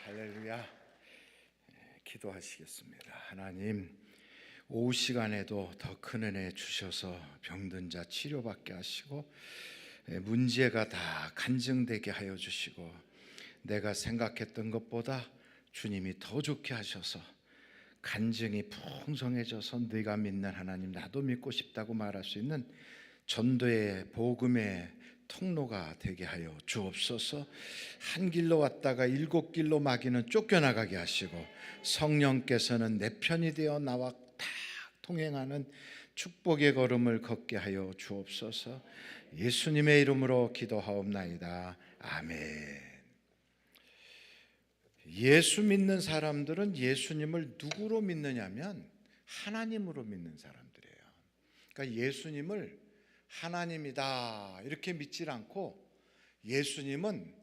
할렐루야. 기도하시겠습니다. 하나님, 오후 시간에도 더 큰 은혜 주셔서 병든 자 치료받게 하시고 문제가 다 간증되게 하여 주시고 내가 생각했던 것보다 주님이 더 좋게 하셔서 간증이 풍성해져서 네가 믿는 하나님 나도 믿고 싶다고 말할 수 있는 전도의 복음의 통로가 되게 하여 주옵소서. 한 길로 왔다가 7길로 마귀는 쫓겨나가게 하시고 성령께서는 내 편이 되어 나와 딱 통행하는 축복의 걸음을 걷게 하여 주옵소서. 예수님의 이름으로 기도하옵나이다. 아멘. 예수 믿는 사람들은 예수님을 누구로 믿느냐면 하나님으로 믿는 사람들이에요. 그러니까 예수님을 하나님이다 이렇게 믿질 않고 예수님은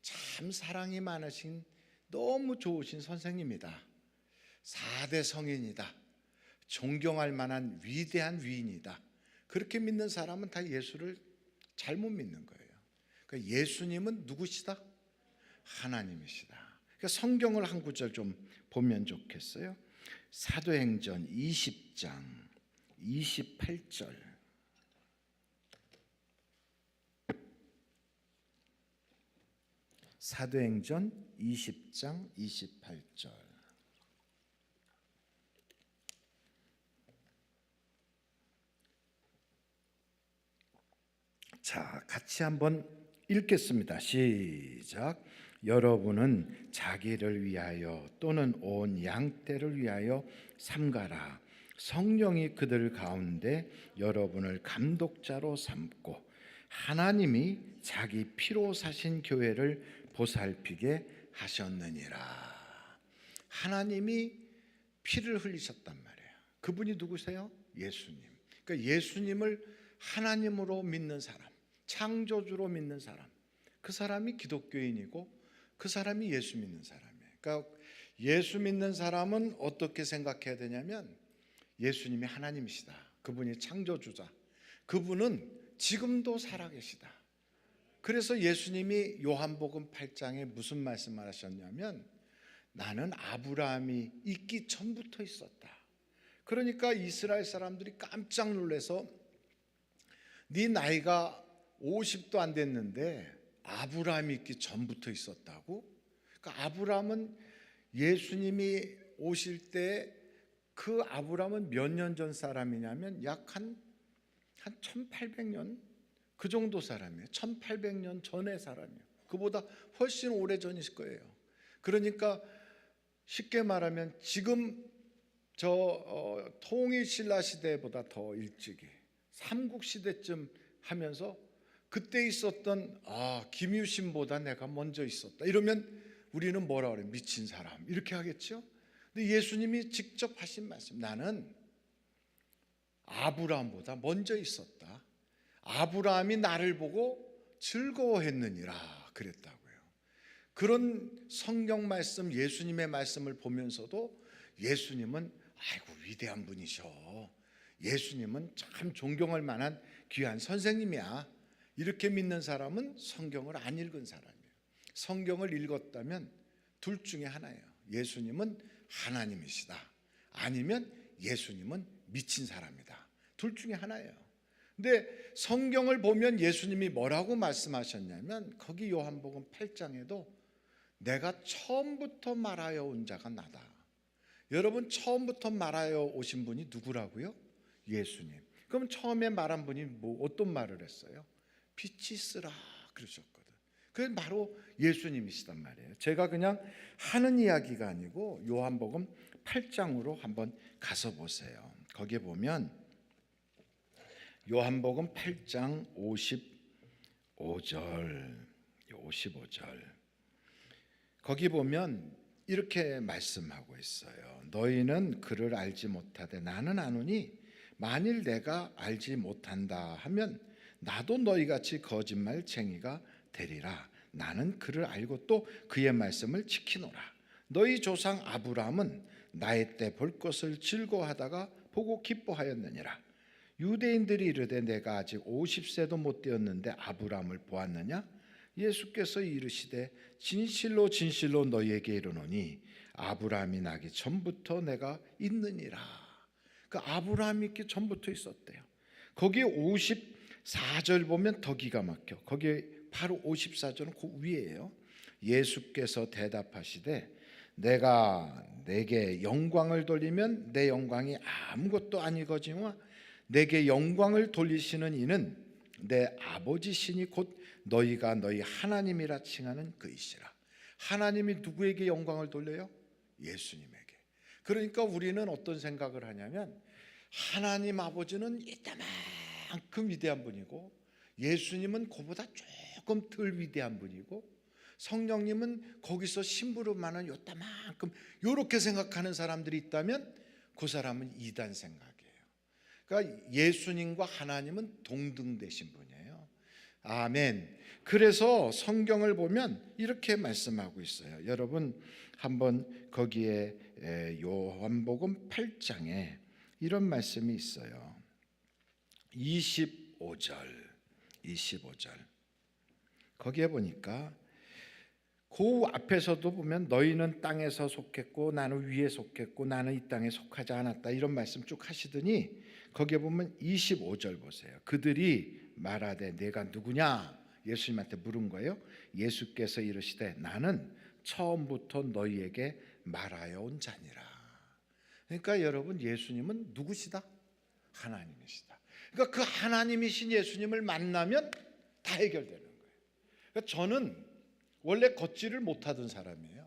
참 사랑이 많으신 너무 좋으신 선생님이다, 4대 성인이다, 존경할 만한 위대한 위인이다, 그렇게 믿는 사람은 다 예수를 잘못 믿는 거예요. 그러니까 예수님은 누구시다? 하나님이시다. 그러니까 성경을 한 구절 좀 보면 좋겠어요. 사도행전 20장 28절. 사도행전 20장 28절. 자, 같이 한번 읽겠습니다. 시작. 여러분은 자기를 위하여 또는 온 양떼를 위하여 삼가라. 성령이 그들 가운데 여러분을 감독자로 삼고 하나님이 자기 피로 사신 교회를 보살피게 하셨느니라. 하나님이 피를 흘리셨단 말이에요. 그분이 누구세요? 예수님. 그러니까 예수님을 하나님으로 믿는 사람, 창조주로 믿는 사람, 그 사람이 기독교인이고 그 사람이 예수 믿는 사람이에요. 그러니까 예수 믿는 사람은 어떻게 생각해야 되냐면 예수님이 하나님이시다, 그분이 창조주자, 그분은 지금도 살아계시다. 그래서 예수님이 요한복음 8장에 무슨 말씀을 하셨냐면 나는 아브라함이 있기 전부터 있었다. 그러니까 이스라엘 사람들이 깜짝 놀라서 네 나이가 50도 안 됐는데 아브라함이 있기 전부터 있었다고? 그러니까 아브라함은 예수님이 오실 때 그 아브라함은 몇 년 전 사람이냐면 약 한 1800년 그 정도 사람이에요. 1800년 전의 사람이에요. 그보다 훨씬 오래전이실 거예요. 그러니까 쉽게 말하면 지금 통일신라 시대보다 더 일찍이 삼국시대쯤 하면서 그때 있었던 김유신보다 내가 먼저 있었다 이러면 우리는 뭐라 그래? 미친 사람 이렇게 하겠죠. 근데 예수님이 직접 하신 말씀, 나는 아브라함보다 먼저 있었다. 아브라함이 나를 보고 즐거워했느니라 그랬다고요. 그런 성경 말씀, 예수님의 말씀을 보면서도 예수님은 아이고 위대한 분이셔, 예수님은 참 존경할 만한 귀한 선생님이야, 이렇게 믿는 사람은 성경을 안 읽은 사람이에요. 성경을 읽었다면 둘 중에 하나예요. 예수님은 하나님이시다, 아니면 예수님은 미친 사람이다. 둘 중에 하나예요. 근데 성경을 보면 예수님이 뭐라고 말씀하셨냐면 거기 요한복음 8장에도 내가 처음부터 말하여 온 자가 나다. 여러분, 처음부터 말하여 오신 분이 누구라고요? 예수님. 그럼 처음에 말한 분이 어떤 말을 했어요? 빛이 있으라 그러셨거든. 그게 바로 예수님이시단 말이에요. 제가 그냥 하는 이야기가 아니고 요한복음 8장으로 한번 가서 보세요. 거기에 보면 요한복음 8장 55절 거기 보면 이렇게 말씀하고 있어요. 너희는 그를 알지 못하되 나는 아노니 만일 내가 알지 못한다 하면 나도 너희같이 거짓말쟁이가 되리라. 나는 그를 알고 또 그의 말씀을 지키노라. 너희 조상 아브라함은 나의 때 볼 것을 즐거워하다가 보고 기뻐하였느니라. 유대인들이 이르되 내가 아직 50세도 못 되었는데 아브라함을 보았느냐? 예수께서 이르시되 진실로 진실로 너희에게 이르노니 아브라함이 나기 전부터 내가 있느니라. 그 아브라함이 있기 전부터 있었대요. 거기 54절 보면 더 기가 막혀. 거기 바로 54절은 그 위에요. 예수께서 대답하시되 내가 내게 영광을 돌리면 내 영광이 아무것도 아니거니와 내게 영광을 돌리시는 이는 내 아버지시니 곧 너희가 너희 하나님이라 칭하는 그이시라. 하나님이 누구에게 영광을 돌려요? 예수님에게. 그러니까 우리는 어떤 생각을 하냐면 하나님 아버지는 이따만큼 위대한 분이고 예수님은 그보다 조금 덜 위대한 분이고 성령님은 거기서 심부름하는 요따만큼 요렇게 생각하는 사람들이 있다면 그 사람은 이단 생각이에요. 그러니까 예수님과 하나님은 동등되신 분이에요. 아멘. 그래서 성경을 보면 이렇게 말씀하고 있어요. 여러분 한번 거기에 요한복음 8장에 이런 말씀이 있어요. 25절 거기에 보니까 그 앞에서도 보면 너희는 땅에서 속했고 나는 위에 속했고 나는 이 땅에 속하지 않았다 이런 말씀 쭉 하시더니 거기에 보면 25절 보세요. 그들이 말하되 내가 누구냐 예수님한테 물은 거예요. 예수께서 이르시되 나는 처음부터 너희에게 말하여 온 자니라. 그러니까 여러분 예수님은 누구시다? 하나님이시다. 그러니까 그 하나님이신 예수님을 만나면 다 해결되는 거예요. 그러니까 저는 원래 걷지를 못하던 사람이에요.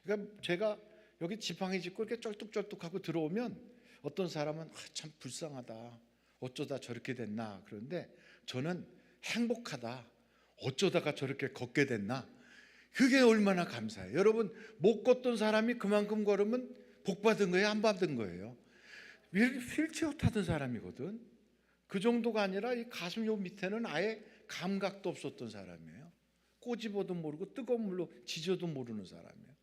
그러니까 제가 여기 지팡이 짚고 이렇게 쩔뚝쩔뚝하고 들어오면 어떤 사람은 참 불쌍하다. 어쩌다 저렇게 됐나. 그런데 저는 행복하다. 어쩌다가 저렇게 걷게 됐나. 그게 얼마나 감사해요. 여러분 못 걷던 사람이 그만큼 걸으면 복 받은 거예요? 안 받은 거예요? 휠체어 타던 사람이거든. 그 정도가 아니라 이 가슴 요 밑에는 아예 감각도 없었던 사람이에요. 꼬집어도 모르고 뜨거운 물로 지져도 모르는 사람이에요.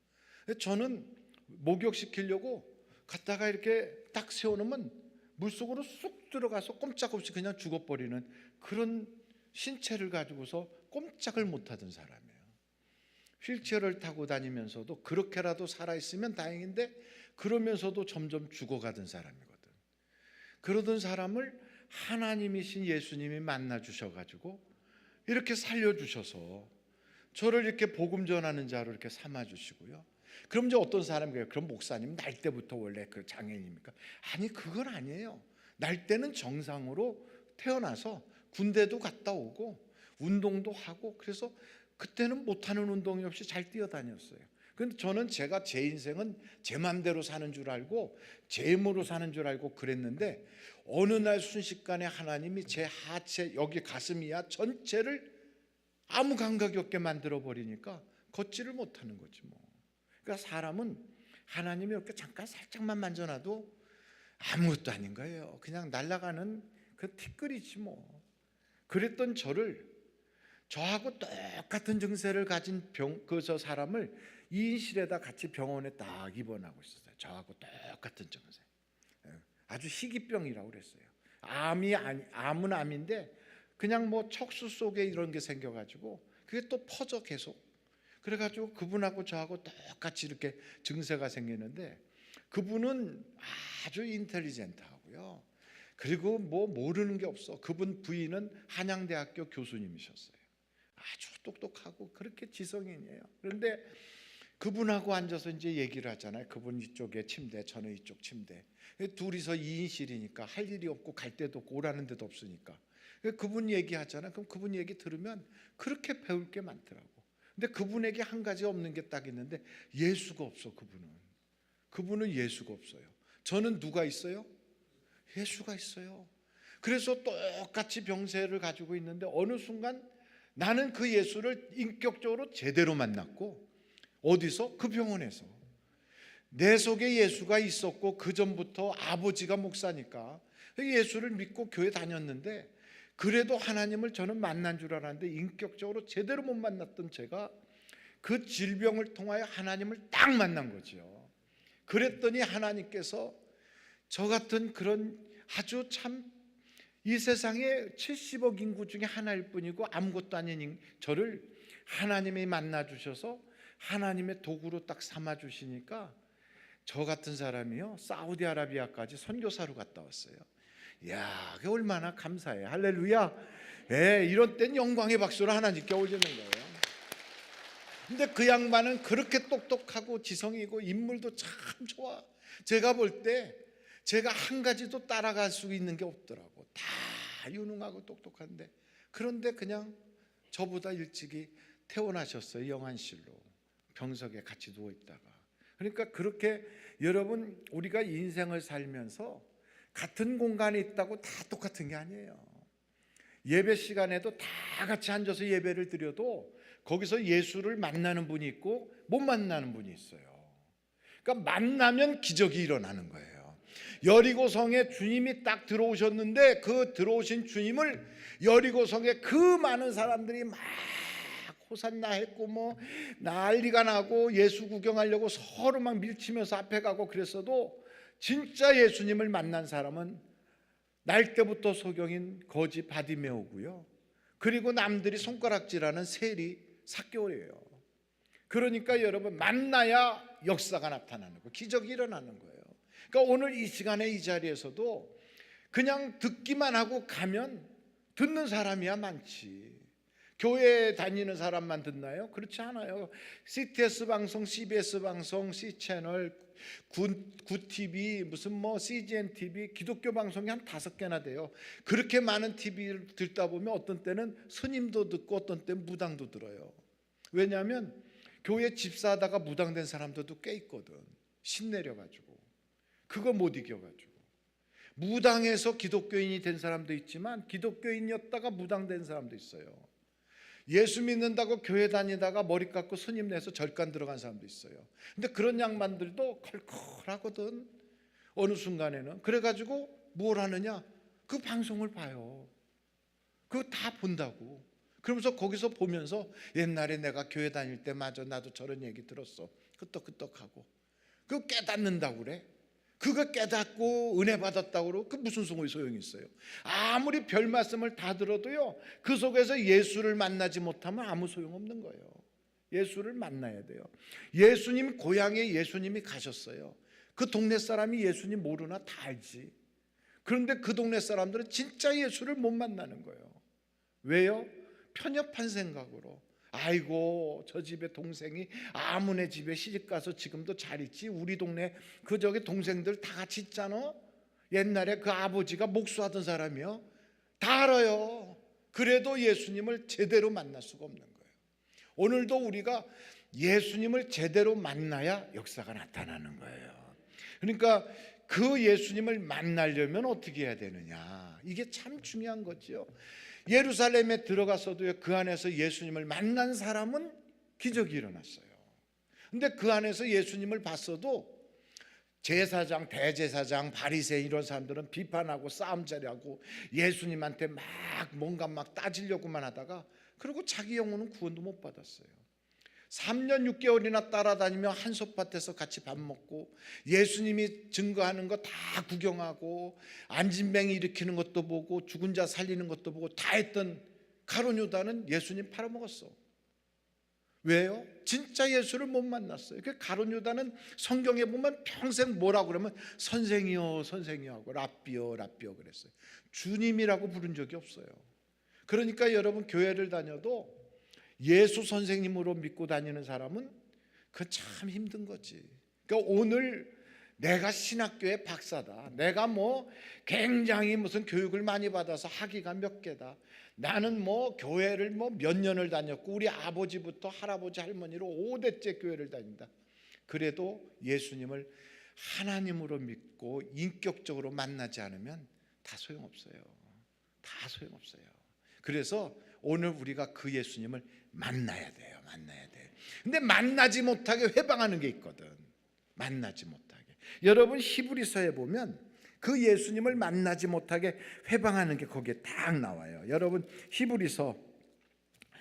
저는 목욕시키려고 갔다가 이렇게 딱 세워놓으면 물속으로 쑥 들어가서 꼼짝없이 그냥 죽어버리는 그런 신체를 가지고서 꼼짝을 못하던 사람이에요. 휠체어를 타고 다니면서도 그렇게라도 살아있으면 다행인데 그러면서도 점점 죽어가던 사람이거든. 그러던 사람을 하나님이신 예수님이 만나 주셔가지고 이렇게 살려주셔서 저를 이렇게 복음 전하는 자로 이렇게 삼아주시고요. 그럼 이제 어떤 사람이에요? 그럼 목사님 날 때부터 원래 그 장애인입니까? 아니 그건 아니에요. 날 때는 정상으로 태어나서 군대도 갔다 오고 운동도 하고 그래서 그때는 못하는 운동이 없이 잘 뛰어다녔어요. 근데 저는 제가 제 인생은 제 맘대로 사는 줄 알고 제 힘으로 사는 줄 알고 그랬는데 어느 날 순식간에 하나님이 제 하체 여기 가슴이야 전체를 아무 감각이 없게 만들어 버리니까 걷지를 못하는 거지 뭐. 그러니까 사람은 하나님이 이렇게 잠깐 살짝만 만져놔도 아무것도 아닌 거예요. 그냥 날아가는 그 티끌이지 뭐. 그랬던 저하고 똑같은 증세를 가진 저 사람을 2인실에다 같이 병원에 딱 입원하고 있었어요. 저하고 똑같은 증세. 아주 희귀병이라고 그랬어요. 암은 암인데 그냥 뭐 척수 속에 이런 게 생겨가지고 그게 또 퍼져 계속. 그래가지고 그분하고 저하고 똑같이 이렇게 증세가 생기는데 그분은 아주 인텔리젠트하고요. 그리고 뭐 모르는 게 없어. 그분 부인은 한양대학교 교수님이셨어요. 아주 똑똑하고 그렇게 지성인이에요. 그런데 그분하고 앉아서 이제 얘기를 하잖아요. 그분 이쪽에 침대, 저는 이쪽 침대. 둘이서 2인실이니까 할 일이 없고 갈 데도 없고 오라는 데도 없으니까. 그분 얘기하잖아요. 그럼 그분 얘기 들으면 그렇게 배울 게 많더라고. 근데 그분에게 한 가지 없는 게 딱 있는데 예수가 없어. 그분은 예수가 없어요. 저는 누가 있어요? 예수가 있어요. 그래서 똑같이 병세를 가지고 있는데 어느 순간 나는 그 예수를 인격적으로 제대로 만났고 어디서? 그 병원에서. 내 속에 예수가 있었고 그 전부터 아버지가 목사니까 예수를 믿고 교회 다녔는데 그래도 하나님을 저는 만난 줄 알았는데 인격적으로 제대로 못 만났던 제가 그 질병을 통하여 하나님을 딱 만난 거죠. 그랬더니 하나님께서 저 같은 그런 아주 참 이 세상에 70억 인구 중에 하나일 뿐이고 아무것도 아닌 저를 하나님이 만나 주셔서 하나님의 도구로 딱 삼아 주시니까 저 같은 사람이요 사우디아라비아까지 선교사로 갔다 왔어요. 이야, 그게 얼마나 감사해. 할렐루야. 예, 이런 땐 영광의 박수를 하나님께 올리는 거예요. 근데 그 양반은 그렇게 똑똑하고 지성이고 인물도 참 좋아. 제가 볼 때 제가 한 가지도 따라갈 수 있는 게 없더라고. 다 유능하고 똑똑한데, 그런데 그냥 저보다 일찍이 퇴원하셨어요. 영안실로 병석에 같이 누워 있다가. 그러니까 그렇게 여러분, 우리가 인생을 살면서 같은 공간에 있다고 다 똑같은 게 아니에요. 예배 시간에도 다 같이 앉아서 예배를 드려도 거기서 예수를 만나는 분이 있고 못 만나는 분이 있어요. 그러니까 만나면 기적이 일어나는 거예요. 여리고성에 주님이 딱 들어오셨는데 그 들어오신 주님을 여리고성에 그 많은 사람들이 막 호산나 했고 뭐 난리가 나고 예수 구경하려고 서로 막 밀치면서 앞에 가고 그랬어도 진짜 예수님을 만난 사람은 날 때부터 소경인 거지 바디메오고요. 그리고 남들이 손가락질하는 세리 삭개오예요. 그러니까 여러분, 만나야 역사가 나타나는 거예요. 기적이 일어나는 거예요. 그러니까 오늘 이 시간에 이 자리에서도 그냥 듣기만 하고 가면 듣는 사람이야 많지. 교회 다니는 사람만 듣나요? 그렇지 않아요. CTS 방송, CBS 방송, C채널, 구TV, 무슨 뭐 CGN TV, 기독교 방송이 한 5개나 돼요. 그렇게 많은 TV를 듣다 보면 어떤 때는 스님도 듣고 어떤 때는 무당도 들어요. 왜냐하면 교회 집사하다가 무당된 사람들도 꽤 있거든. 신내려가지고 그거 못 이겨가지고. 무당에서 기독교인이 된 사람도 있지만 기독교인이었다가 무당된 사람도 있어요. 예수 믿는다고 교회 다니다가 머리 깎고 스님 내서 절간 들어간 사람도 있어요. 근데 그런 양반들도 컬컬하거든. 어느 순간에는. 그래가지고 뭘 하느냐, 그 방송을 봐요. 그거 다 본다고. 그러면서 거기서 보면서 옛날에 내가 교회 다닐 때 맞아, 나도 저런 얘기 들었어. 끄떡끄떡하고. 그거 깨닫는다고 그래. 그거 깨닫고 은혜 받았다고 그러고 그 무슨 소용이 있어요? 아무리 별 말씀을 다 들어도요, 그 속에서 예수를 만나지 못하면 아무 소용없는 거예요. 예수를 만나야 돼요. 예수님 고향에 예수님이 가셨어요. 그 동네 사람이 예수님 모르나? 다 알지. 그런데 그 동네 사람들은 진짜 예수를 못 만나는 거예요. 왜요? 편협한 생각으로. 아이고, 저 집에 동생이 아무네 집에 시집가서 지금도 잘 있지. 우리 동네 그 저기 동생들 다 같이 있잖아. 옛날에 그 아버지가 목수하던 사람이요. 다 알아요. 그래도 예수님을 제대로 만날 수가 없는 거예요. 오늘도 우리가 예수님을 제대로 만나야 역사가 나타나는 거예요. 그러니까 그 예수님을 만나려면 어떻게 해야 되느냐, 이게 참 중요한 거죠. 예루살렘에 들어가서도요, 그 안에서 예수님을 만난 사람은 기적이 일어났어요. 근데 그 안에서 예수님을 봤어도 제사장, 대제사장, 바리새인 이런 사람들은 비판하고 싸움자리하고 예수님한테 막 뭔가 막 따지려고만 하다가, 그리고 자기 영혼은 구원도 못 받았어요. 3년 6개월이나 따라다니며 한솥밭에서 같이 밥 먹고 예수님이 증거하는 거 다 구경하고 안진뱅이 일으키는 것도 보고 죽은 자 살리는 것도 보고 다 했던 가룟 유다는 예수님 팔아먹었어. 왜요? 진짜 예수를 못 만났어요. 그 가룟 유다는 성경에 보면 평생 뭐라고 그러면 선생이요 선생이요 하고 랍비요 랍비요 그랬어요. 주님이라고 부른 적이 없어요. 그러니까 여러분, 교회를 다녀도 예수 선생님으로 믿고 다니는 사람은 그 참 힘든 거지. 그러니까 오늘 내가 신학교의 박사다, 내가 뭐 굉장히 무슨 교육을 많이 받아서 학위가 몇 개다, 나는 뭐 교회를 뭐 몇 년을 다녔고 우리 아버지부터 할아버지 할머니로 5대째 교회를 다닌다, 그래도 예수님을 하나님으로 믿고 인격적으로 만나지 않으면 다 소용없어요. 다 소용없어요. 그래서 오늘 우리가 그 예수님을 만나야 돼요. 만나야 돼요. 근데 만나지 못하게 회방하는 게 있거든. 만나지 못하게. 여러분, 히브리서에 보면 그 예수님을 만나지 못하게 회방하는 게 거기에 딱 나와요. 여러분, 히브리서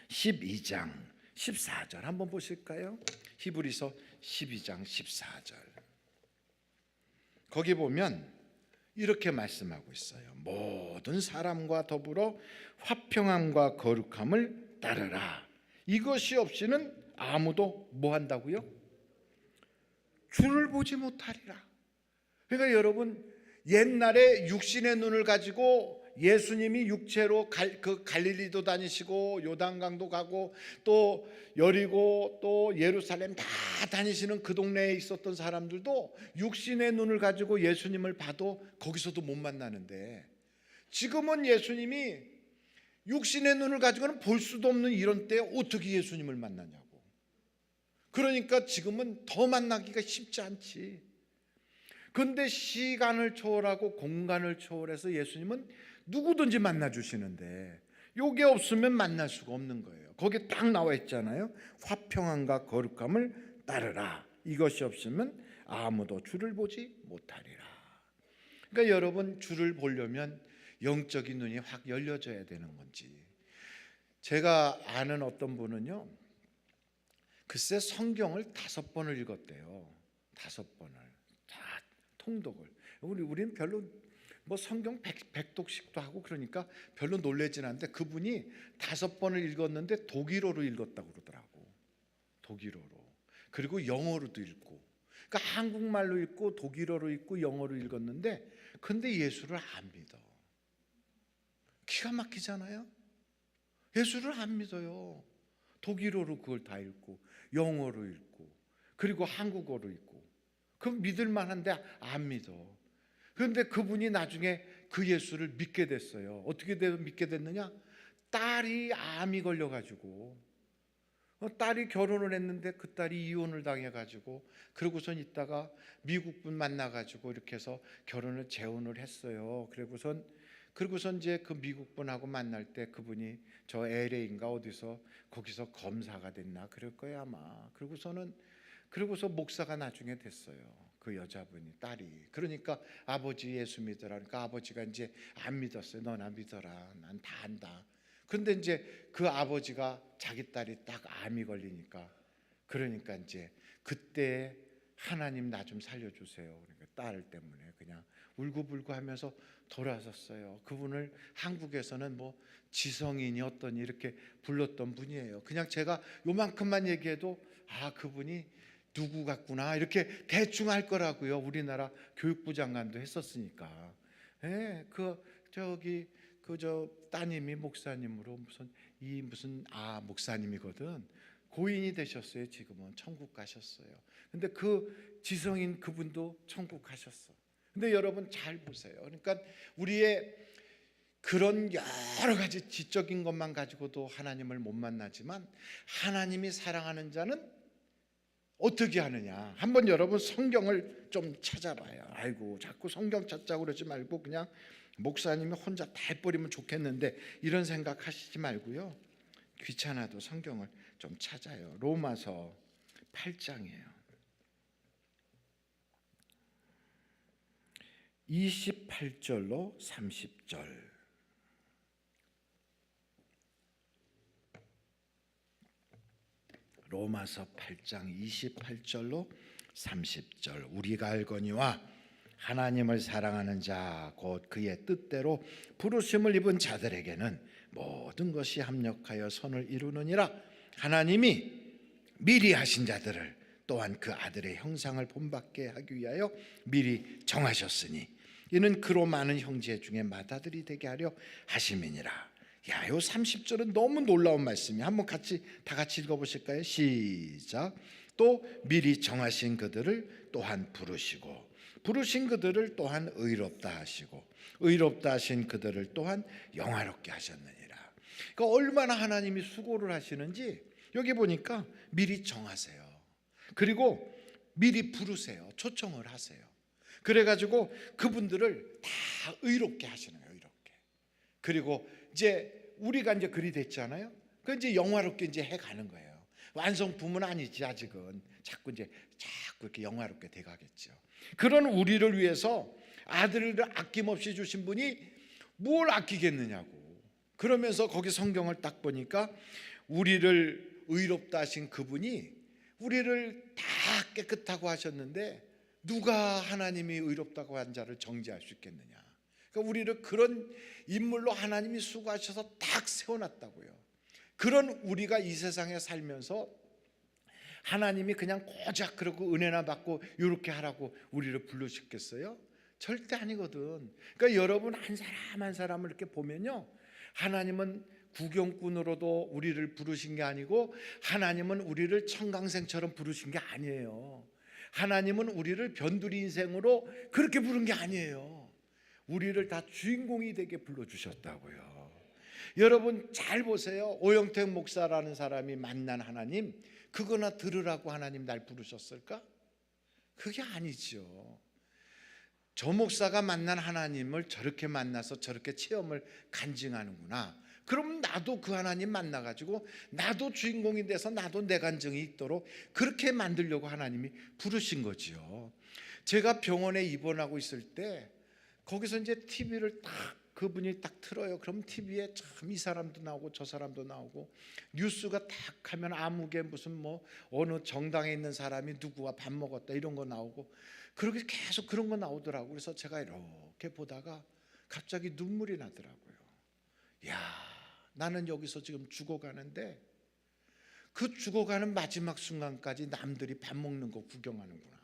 12장 14절 한번 보실까요? 히브리서 12장 14절. 거기 보면 이렇게 말씀하고 있어요. 모든 사람과 더불어 화평함과 거룩함을 따르라. 이것이 없이는 아무도 뭐 한다고요? 주를 보지 못하리라. 그러니까 여러분, 옛날에 육신의 눈을 가지고 예수님이 육체로 갈릴리도 다니시고 요단강도 가고 또 여리고 또 예루살렘 다 다니시는 그 동네에 있었던 사람들도 육신의 눈을 가지고 예수님을 봐도 거기서도 못 만나는데, 지금은 예수님이 육신의 눈을 가지고는 볼 수도 없는 이런 때에 어떻게 예수님을 만나냐고. 그러니까 지금은 더 만나기가 쉽지 않지. 그런데 시간을 초월하고 공간을 초월해서 예수님은 누구든지 만나주시는데, 요게 없으면 만날 수가 없는 거예요. 거기에 딱 나와 있잖아요. 화평함과 거룩함을 따르라. 이것이 없으면 아무도 주를 보지 못하리라. 그러니까 여러분, 주를 보려면 영적인 눈이 확 열려져야 되는 건지. 제가 아는 어떤 분은요, 글쎄 성경을 5번을 읽었대요. 5번을 다 통독을. 우리는 별로 뭐 성경 100독씩도 하고 그러니까 별로 놀라진 않는데, 그분이 5번을 읽었는데 독일어로 읽었다고 그러더라고. 독일어로. 그리고 영어로도 읽고. 그러니까 한국말로 읽고 독일어로 읽고 영어로 읽었는데, 근데 예수를 안 믿어. 기가 막히잖아요. 예수를 안 믿어요. 독일어로 그걸 다 읽고 영어로 읽고 그리고 한국어로 읽고, 그럼 믿을 만한데 안 믿어. 그런데 그분이 나중에 그 예수를 믿게 됐어요. 어떻게 믿게 됐느냐? 딸이 암이 걸려가지고, 딸이 결혼을 했는데 그 딸이 이혼을 당해가지고, 그러고선 있다가 미국 분 만나가지고 이렇게 해서 결혼을 재혼을 했어요. 그러고선 이제 그 미국 분하고 만날 때 그분이 저 LA인가 어디서 거기서 검사가 됐나 그럴 거야 아마. 그러고서 목사가 나중에 됐어요. 그 여자분이, 딸이. 그러니까 아버지 예수 믿으라. 그러니까 아버지가 이제 안 믿었어요. 너나 믿어라. 난 다 안다. 그런데 이제 그 아버지가 자기 딸이 딱 암이 걸리니까, 그러니까 이제 그때 하나님 나 좀 살려주세요. 그러니까 딸 때문에 그냥 울고불고 하면서 돌아섰어요. 그분을 한국에서는 뭐 지성인이 어떤 이렇게 불렀던 분이에요. 그냥 제가 요만큼만 얘기해도 아, 그분이 누구 같구나 이렇게 대충 할 거라고요. 우리나라 교육부 장관도 했었으니까. 예, 저 따님이 목사님으로 무슨 목사님이거든. 고인이 되셨어요. 지금은 천국 가셨어요. 근데 그 지성인 그분도 천국 가셨어. 근데 여러분 잘 보세요. 그러니까 우리의 그런 여러 가지 지적인 것만 가지고도 하나님을 못 만나지만, 하나님이 사랑하는 자는 어떻게 하느냐? 한번 여러분 성경을 좀 찾아봐요. 아이고 자꾸 성경 찾자고 그러지 말고 그냥 목사님이 혼자 다 해버리면 좋겠는데 이런 생각하시지 말고요. 귀찮아도 성경을 좀 찾아요. 로마서 8장이에요. 28절로 30절. 로마서 8장 28절로 30절. 우리가 알거니와 하나님을 사랑하는 자 곧 그의 뜻대로 부르심을 입은 자들에게는 모든 것이 합력하여 선을 이루느니라. 하나님이 미리 하신 자들을 또한 그 아들의 형상을 본받게 하기 위하여 미리 정하셨으니 이는 그로 많은 형제 중에 맏아들이 되게 하려 하심이니라. 야, 요 30절은 너무 놀라운 말씀이. 한번 다 같이 읽어보실까요? 시작. 또 미리 정하신 그들을 또한 부르신 그들을 또한 의롭다 하시고 의롭다 하신 그들을 또한 영화롭게 하셨느니라. 그러니까 얼마나 하나님이 수고를 하시는지 여기 보니까 미리 정하세요. 그리고 미리 부르세요. 초청을 하세요. 그래가지고 그분들을 다 의롭게 하시는 거예요. 의롭게. 그리고 이제 우리가 이제 그리 됐잖아요. 그 이제 영화롭게 이제 해가는 거예요. 완성품은 아니지 아직은. 자꾸 이렇게 영화롭게 돼가겠죠. 그런 우리를 위해서 아들을 아낌없이 주신 분이 뭘 아끼겠느냐고. 그러면서 거기 성경을 딱 보니까 우리를 의롭다 하신 그분이 우리를 다 깨끗하고 하셨는데 누가 하나님이 의롭다고 한 자를 정죄할 수 있겠느냐. 그러니까 우리를 그런 인물로 하나님이 수고하셔서 딱 세워놨다고요. 그런 우리가 이 세상에 살면서 하나님이 그냥 고작 그러고 은혜나 받고 이렇게 하라고 우리를 부르셨겠어요? 절대 아니거든. 그러니까 여러분 한 사람 한 사람을 이렇게 보면요, 하나님은 구경꾼으로도 우리를 부르신 게 아니고 하나님은 우리를 청강생처럼 부르신 게 아니에요. 하나님은 우리를 변두리 인생으로 그렇게 부른 게 아니에요. 우리를 다 주인공이 되게 불러주셨다고요. 여러분 잘 보세요. 오영택 목사라는 사람이 만난 하나님, 그거나 들으라고 하나님 날 부르셨을까? 그게 아니죠. 저 목사가 만난 하나님을 저렇게 만나서 저렇게 체험을 간증하는구나. 그럼 나도 그 하나님 만나가지고 나도 주인공이 돼서 나도 내 간증이 있도록 그렇게 만들려고 하나님이 부르신 거지요. 제가 병원에 입원하고 있을 때 거기서 이제 TV를 딱 그분이 딱 틀어요. 그럼 TV에 참 이 사람도 나오고 저 사람도 나오고, 뉴스가 딱 하면 아무개 무슨 뭐 어느 정당에 있는 사람이 누구와 밥 먹었다 이런 거 나오고, 그렇게 계속 그런 거 나오더라고요. 그래서 제가 이렇게 보다가 갑자기 눈물이 나더라고요. 야, 나는 여기서 지금 죽어가는데 그 죽어가는 마지막 순간까지 남들이 밥 먹는 거 구경하는구나.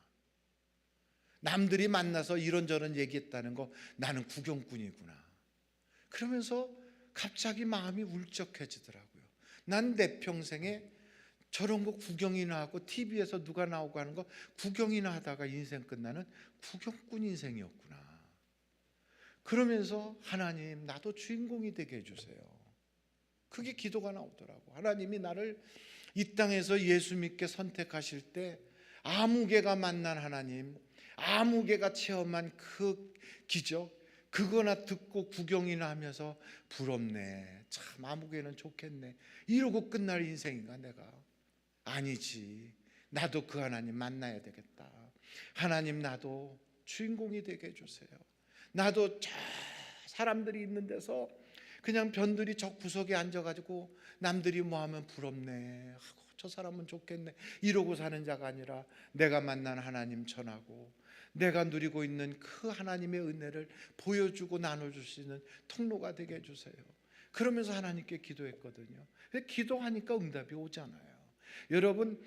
남들이 만나서 이런저런 얘기했다는 거 나는 구경꾼이구나. 그러면서 갑자기 마음이 울적해지더라고요. 난 내 평생에 저런 거 구경이나 하고 TV에서 누가 나오고 하는 거 구경이나 하다가 인생 끝나는 구경꾼 인생이었구나. 그러면서 하나님 나도 주인공이 되게 해주세요. 그게 기도가 나오더라고. 하나님이 나를 이 땅에서 예수 믿게 선택하실 때 아무개가 만난 하나님, 아무개가 체험한 그 기적, 그거나 듣고 구경이나 하면서 부럽네, 참 아무개는 좋겠네, 이러고 끝날 인생인가 내가? 아니지. 나도 그 하나님 만나야 되겠다. 하나님 나도 주인공이 되게 해주세요. 나도 저 사람들이 있는 데서 그냥 변두리 저 구석에 앉아가지고 남들이 뭐하면 부럽네 하고 저 사람은 좋겠네 이러고 사는 자가 아니라 내가 만난 하나님 전하고 내가 누리고 있는 그 하나님의 은혜를 보여주고 나눠줄 수 있는 통로가 되게 해주세요. 그러면서 하나님께 기도했거든요. 기도하니까 응답이 오잖아요. 여러분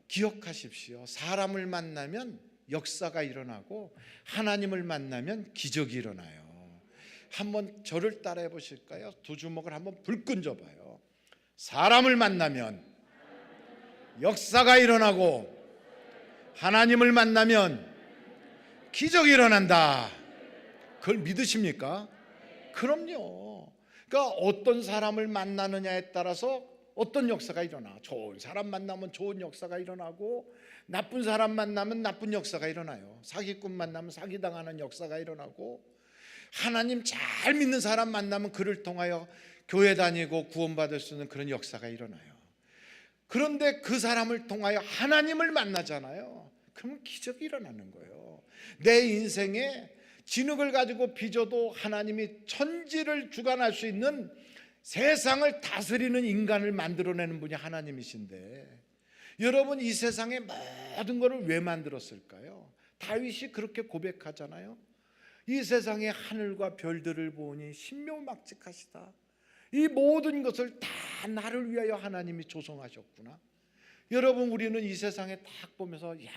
기억하십시오. 사람을 만나면 역사가 일어나고 하나님을 만나면 기적이 일어나요. 한번 저를 따라해 보실까요? 두 주먹을 한번 불끈 져봐요. 사람을 만나면 역사가 일어나고 하나님을 만나면 기적이 일어난다. 그걸 믿으십니까? 그럼요. 그러니까 어떤 사람을 만나느냐에 따라서 어떤 역사가 일어나. 좋은 사람 만나면 좋은 역사가 일어나고 나쁜 사람 만나면 나쁜 역사가 일어나요. 사기꾼 만나면 사기당하는 역사가 일어나고, 하나님 잘 믿는 사람 만나면 그를 통하여 교회 다니고 구원받을 수 있는 그런 역사가 일어나요. 그런데 그 사람을 통하여 하나님을 만나잖아요. 그러면 기적이 일어나는 거예요. 내 인생에 진흙을 가지고 빚어도 하나님이 천지를 주관할 수 있는, 세상을 다스리는 인간을 만들어내는 분이 하나님이신데, 여러분 이 세상의 모든 것을 왜 만들었을까요? 다윗이 그렇게 고백하잖아요. 이 세상의 하늘과 별들을 보니 신묘막직하시다. 이 모든 것을 다 나를 위하여 하나님이 조성하셨구나. 여러분 우리는 이 세상에 딱 보면서 야,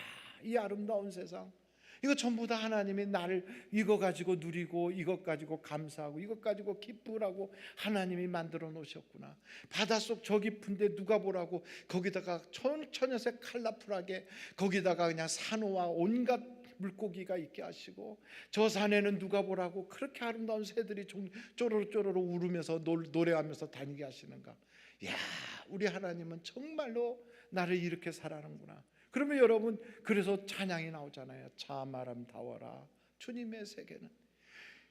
이 아름다운 세상, 이거 전부 다 하나님이 나를 이거 가지고 누리고 이것 가지고 감사하고 이것 가지고 기쁘라고 하나님이 만들어 놓으셨구나. 바닷속 저 깊은데 누가 보라고 거기다가 천연색 칼라풀하게 거기다가 그냥 산호와 온갖 물고기가 있게 하시고, 저 산에는 누가 보라고 그렇게 아름다운 새들이 쪼로쪼로로 울으면서 노래하면서 다니게 하시는가. 야, 우리 하나님은 정말로 나를 이렇게 사랑하는구나. 그러면 여러분 그래서 찬양이 나오잖아요. 참 아름다워라 주님의 세계는.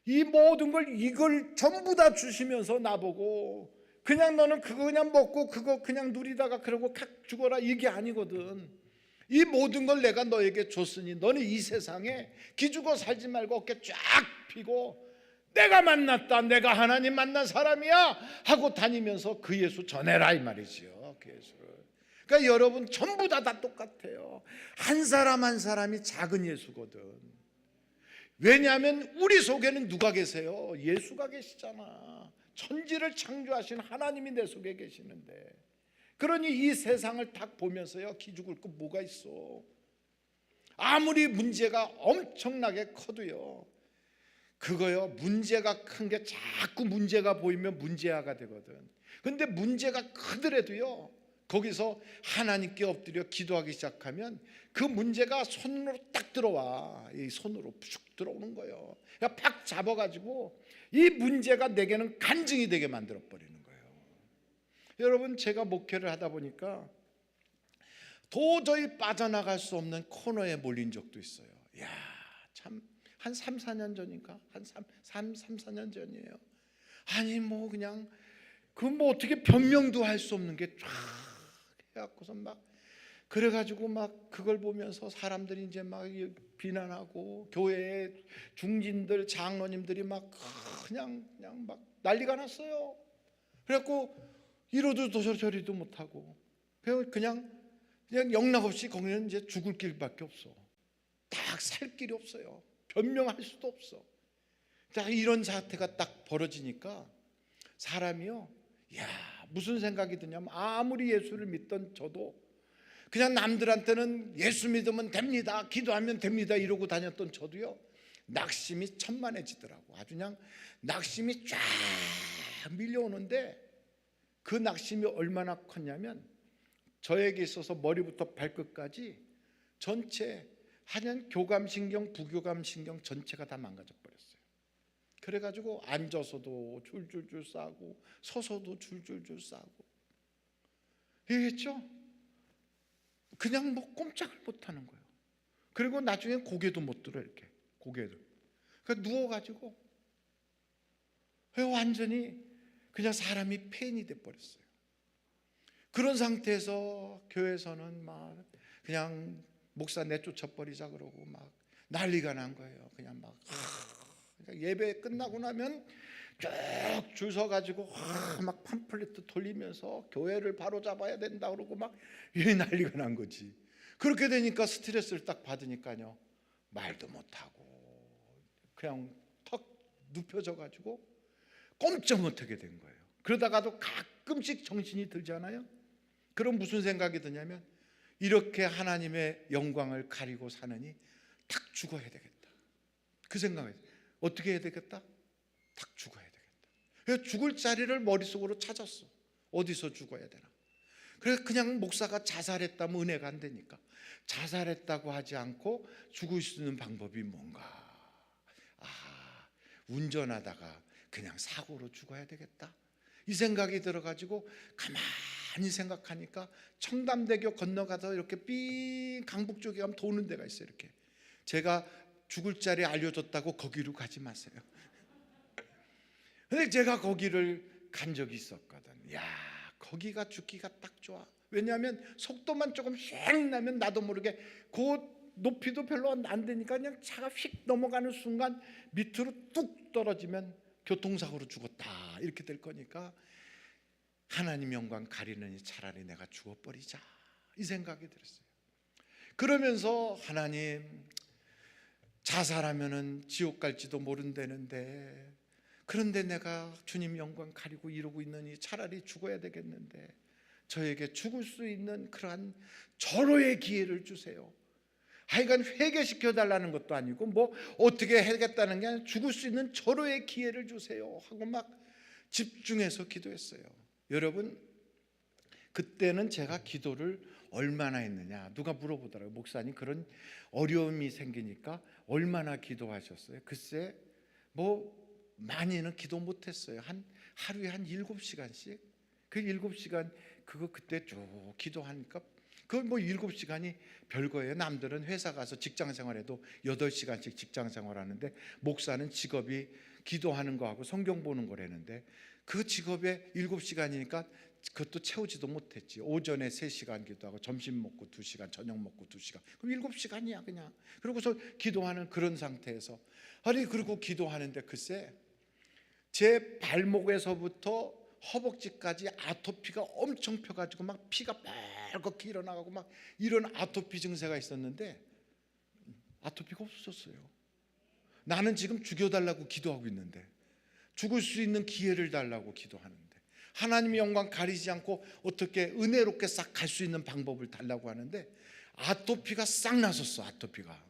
이 모든 걸 이걸 전부 다 주시면서 나보고 그냥 너는 그거 그냥 먹고 그거 그냥 누리다가 그러고 칵 죽어라 이게 아니거든. 이 모든 걸 내가 너에게 줬으니 너는 이 세상에 기죽어 살지 말고 어깨 쫙 펴고 내가 만났다, 내가 하나님 만난 사람이야 하고 다니면서 그 예수 전해라 이 말이지요. 그 예수를. 그러니까 여러분 전부 다 똑같아요. 한 사람 한 사람이 작은 예수거든. 왜냐하면 우리 속에는 누가 계세요? 예수가 계시잖아. 천지를 창조하신 하나님이 내 속에 계시는데, 그러니 이 세상을 딱 보면서요, 기죽을 거 뭐가 있어. 아무리 문제가 엄청나게 커도요, 그거요, 문제가 큰 게 자꾸 문제가 보이면 문제아가 되거든. 근데 문제가 크더라도요, 거기서 하나님께 엎드려 기도하기 시작하면 그 문제가 손으로 딱 들어와. 이 손으로 푹 들어오는 거예요. 그러니까 팍 잡아가지고 이 문제가 내게는 간증이 되게 만들어 버리는 거예요. 여러분, 제가 목회를 하다 보니까 도저히 빠져나갈 수 없는 코너에 몰린 적도 있어요. 야, 참, 한 3, 4년 전인가? 한 3, 4년 전이에요. 아니 뭐 그냥 그 뭐 어떻게 변명도 할 수 없는 게 쫙 해갖고서 막, 그래가지고 막 그걸 보면서 사람들이 이제 막 비난하고 교회의 중진들 장로님들이 막 그냥 막 난리가 났어요. 그래갖고 이러도 저리도 못하고 그냥 영락없이 거기는 이제 죽을 길밖에 없어. 딱 살 길이 없어요. 변명할 수도 없어. 딱 이런 사태가 딱 벌어지니까 사람이요, 야, 무슨 생각이 드냐면, 아무리 예수를 믿던 저도 그냥 남들한테는 예수 믿으면 됩니다, 기도하면 됩니다 이러고 다녔던 저도요, 낙심이 천만해지더라고. 아주 그냥 낙심이 쫙 밀려오는데, 그 낙심이 얼마나 컸냐면 저에게 있어서 머리부터 발끝까지 전체 하얀 교감신경, 부교감신경 전체가 다 망가져 버렸어요. 그래가지고 앉아서도 줄줄줄 싸고 서서도 줄줄줄 싸고, 이해했죠? 그냥 뭐 꼼짝을 못하는 거예요. 그리고 나중에 고개도 못 들어, 이렇게 고개를. 그러니까 누워가지고 완전히 그냥 사람이 폐인이 돼버렸어요. 그런 상태에서 교회에서는 막 그냥 목사 내쫓아버리자 그러고 막 난리가 난 거예요. 그냥 막 예배 끝나고 나면 쭉 줄 서가지고 막 팜플렛도 돌리면서 교회를 바로 잡아야 된다 그러고 막 이 난리가 난 거지. 그렇게 되니까 스트레스를 딱 받으니까요, 말도 못하고 그냥 턱 눕혀져가지고 꼼짝 못하게 된 거예요. 그러다가도 가끔씩 정신이 들잖아요. 그럼 무슨 생각이 드냐면, 이렇게 하나님의 영광을 가리고 사느니 딱 죽어야 되겠다. 그 생각이, 어떻게 해야 되겠다? 딱 죽어야 되겠다. 그래서 죽을 자리를 머릿속으로 찾았어. 어디서 죽어야 되나. 그래서 그냥 목사가 자살했다면 은혜가 안 되니까 자살했다고 하지 않고 죽을 수 있는 방법이 뭔가. 운전하다가 그냥 사고로 죽어야 되겠다, 이 생각이 들어가지고 가만히 생각하니까 청담대교 건너가서 이렇게 삥 강북 쪽에 가면 도는 데가 있어요. 이렇게 제가 죽을 자리 알려줬다고 거기로 가지 마세요. 근데 제가 거기를 간 적이 있었거든. 야, 거기가 죽기가 딱 좋아. 왜냐하면 속도만 조금 휙 나면 나도 모르게 그 높이도 별로 안 되니까 그냥 차가 휙 넘어가는 순간 밑으로 뚝 떨어지면 교통사고로 죽었다 이렇게 될 거니까, 하나님 영광 가리느니 차라리 내가 죽어버리자, 이 생각이 들었어요. 그러면서 하나님, 자살하면은 지옥 갈지도 모른다는데, 그런데 내가 주님 영광 가리고 이러고 있느니 차라리 죽어야 되겠는데, 저에게 죽을 수 있는 그러한 절호의 기회를 주세요. 하여간 회개시켜 달라는 것도 아니고 뭐 어떻게 하겠다는 게 아니라 죽을 수 있는 절호의 기회를 주세요 하고 막 집중해서 기도했어요. 여러분, 그때는 제가 기도를 얼마나 했느냐, 누가 물어보더라고요. 목사님, 그런 어려움이 생기니까 얼마나 기도하셨어요? 글쎄, 뭐 많이는 기도 못했어요. 하루에 한 7시간씩. 그 7시간 그거 그때 쭉 기도하니까 그 뭐 7시간이 별거예요. 남들은 회사 가서 직장 생활해도 8시간씩 직장 생활하는데, 목사는 직업이 기도하는 거하고 성경 보는 거라는데, 그 직업에 7시간이니까 그것도 채우지도 못했지. 오전에 3시간 기도하고 점심 먹고 2시간, 저녁 먹고 2시간, 그럼 7시간이야 그냥. 그러고서 기도하는 그런 상태에서, 아니 그리고 기도하는데 글쎄, 제 발목에서부터 허벅지까지 아토피가 엄청 펴가지고 막 피가 빨갛게 일어나가고 막 이런 아토피 증세가 있었는데 아토피가 없어졌어요. 나는 지금 죽여달라고 기도하고 있는데 죽을 수 있는 기회를 달라고 기도하는데, 하나님의 영광 가리지 않고 어떻게 은혜롭게 싹 갈 수 있는 방법을 달라고 하는데 아토피가 싹 나섰어. 아토피가.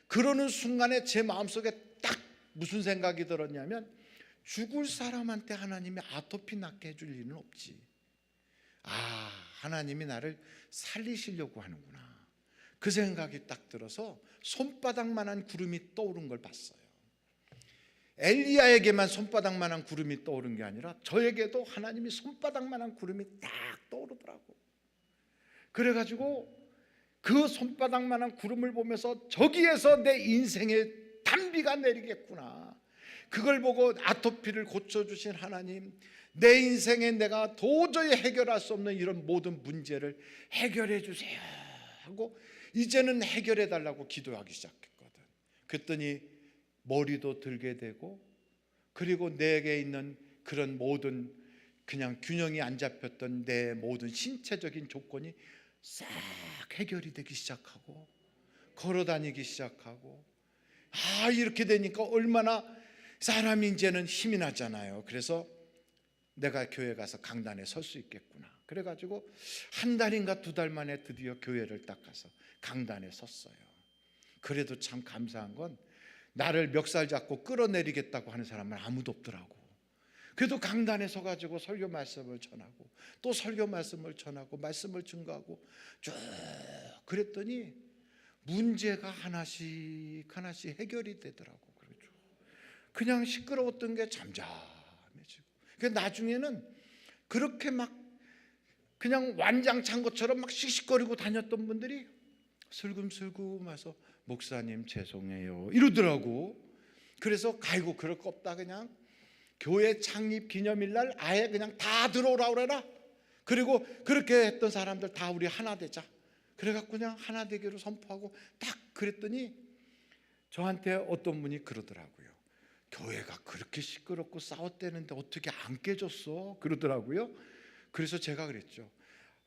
그러는 순간에 제 마음속에 딱 무슨 생각이 들었냐면, 죽을 사람한테 하나님이 아토피 낫게 해줄 일은 없지. 하나님이 나를 살리시려고 하는구나. 그 생각이 딱 들어서 손바닥만한 구름이 떠오른 걸 봤어요. 엘리야에게만 손바닥만한 구름이 떠오른 게 아니라 저에게도 하나님이 손바닥만한 구름이 딱 떠오르더라고. 그래가지고 그 손바닥만한 구름을 보면서 저기에서 내 인생의 단비가 내리겠구나. 그걸 보고 아토피를 고쳐주신 하나님, 내 인생에 내가 도저히 해결할 수 없는 이런 모든 문제를 해결해 주세요 하고 이제는 해결해 달라고 기도하기 시작했거든. 그랬더니 머리도 들게 되고, 그리고 내게 있는 그런 모든 그냥 균형이 안 잡혔던 내 모든 신체적인 조건이 싹 해결이 되기 시작하고, 걸어 다니기 시작하고, 이렇게 되니까 얼마나 사람이 이제는 힘이 나잖아요. 그래서 내가 교회 가서 강단에 설 수 있겠구나. 그래가지고 한 달인가 두 달 만에 드디어 교회를 딱 가서 강단에 섰어요. 그래도 참 감사한 건 나를 멱살 잡고 끌어내리겠다고 하는 사람은 아무도 없더라고. 그래도 강단에 서가지고 설교 말씀을 전하고 또 설교 말씀을 전하고 말씀을 증거하고 쭉 그랬더니 문제가 하나씩 하나씩 해결이 되더라고. 그렇죠. 그냥 시끄러웠던 게 잠잠해지고, 나중에는 그렇게 막 그냥 완장찬 것처럼 막 씩씩거리고 다녔던 분들이 슬금슬금 와서 목사님 죄송해요 이러더라고. 그래서 아이고 그럴 거 없다, 그냥 교회 창립 기념일날 아예 그냥 다 들어오라 그래라. 그리고 그렇게 했던 사람들 다 우리 하나 되자. 그래갖고 그냥 하나 되기로 선포하고 딱 그랬더니 저한테 어떤 분이 그러더라고요. 교회가 그렇게 시끄럽고 싸웠대는데 어떻게 안 깨졌어? 그러더라고요. 그래서 제가 그랬죠.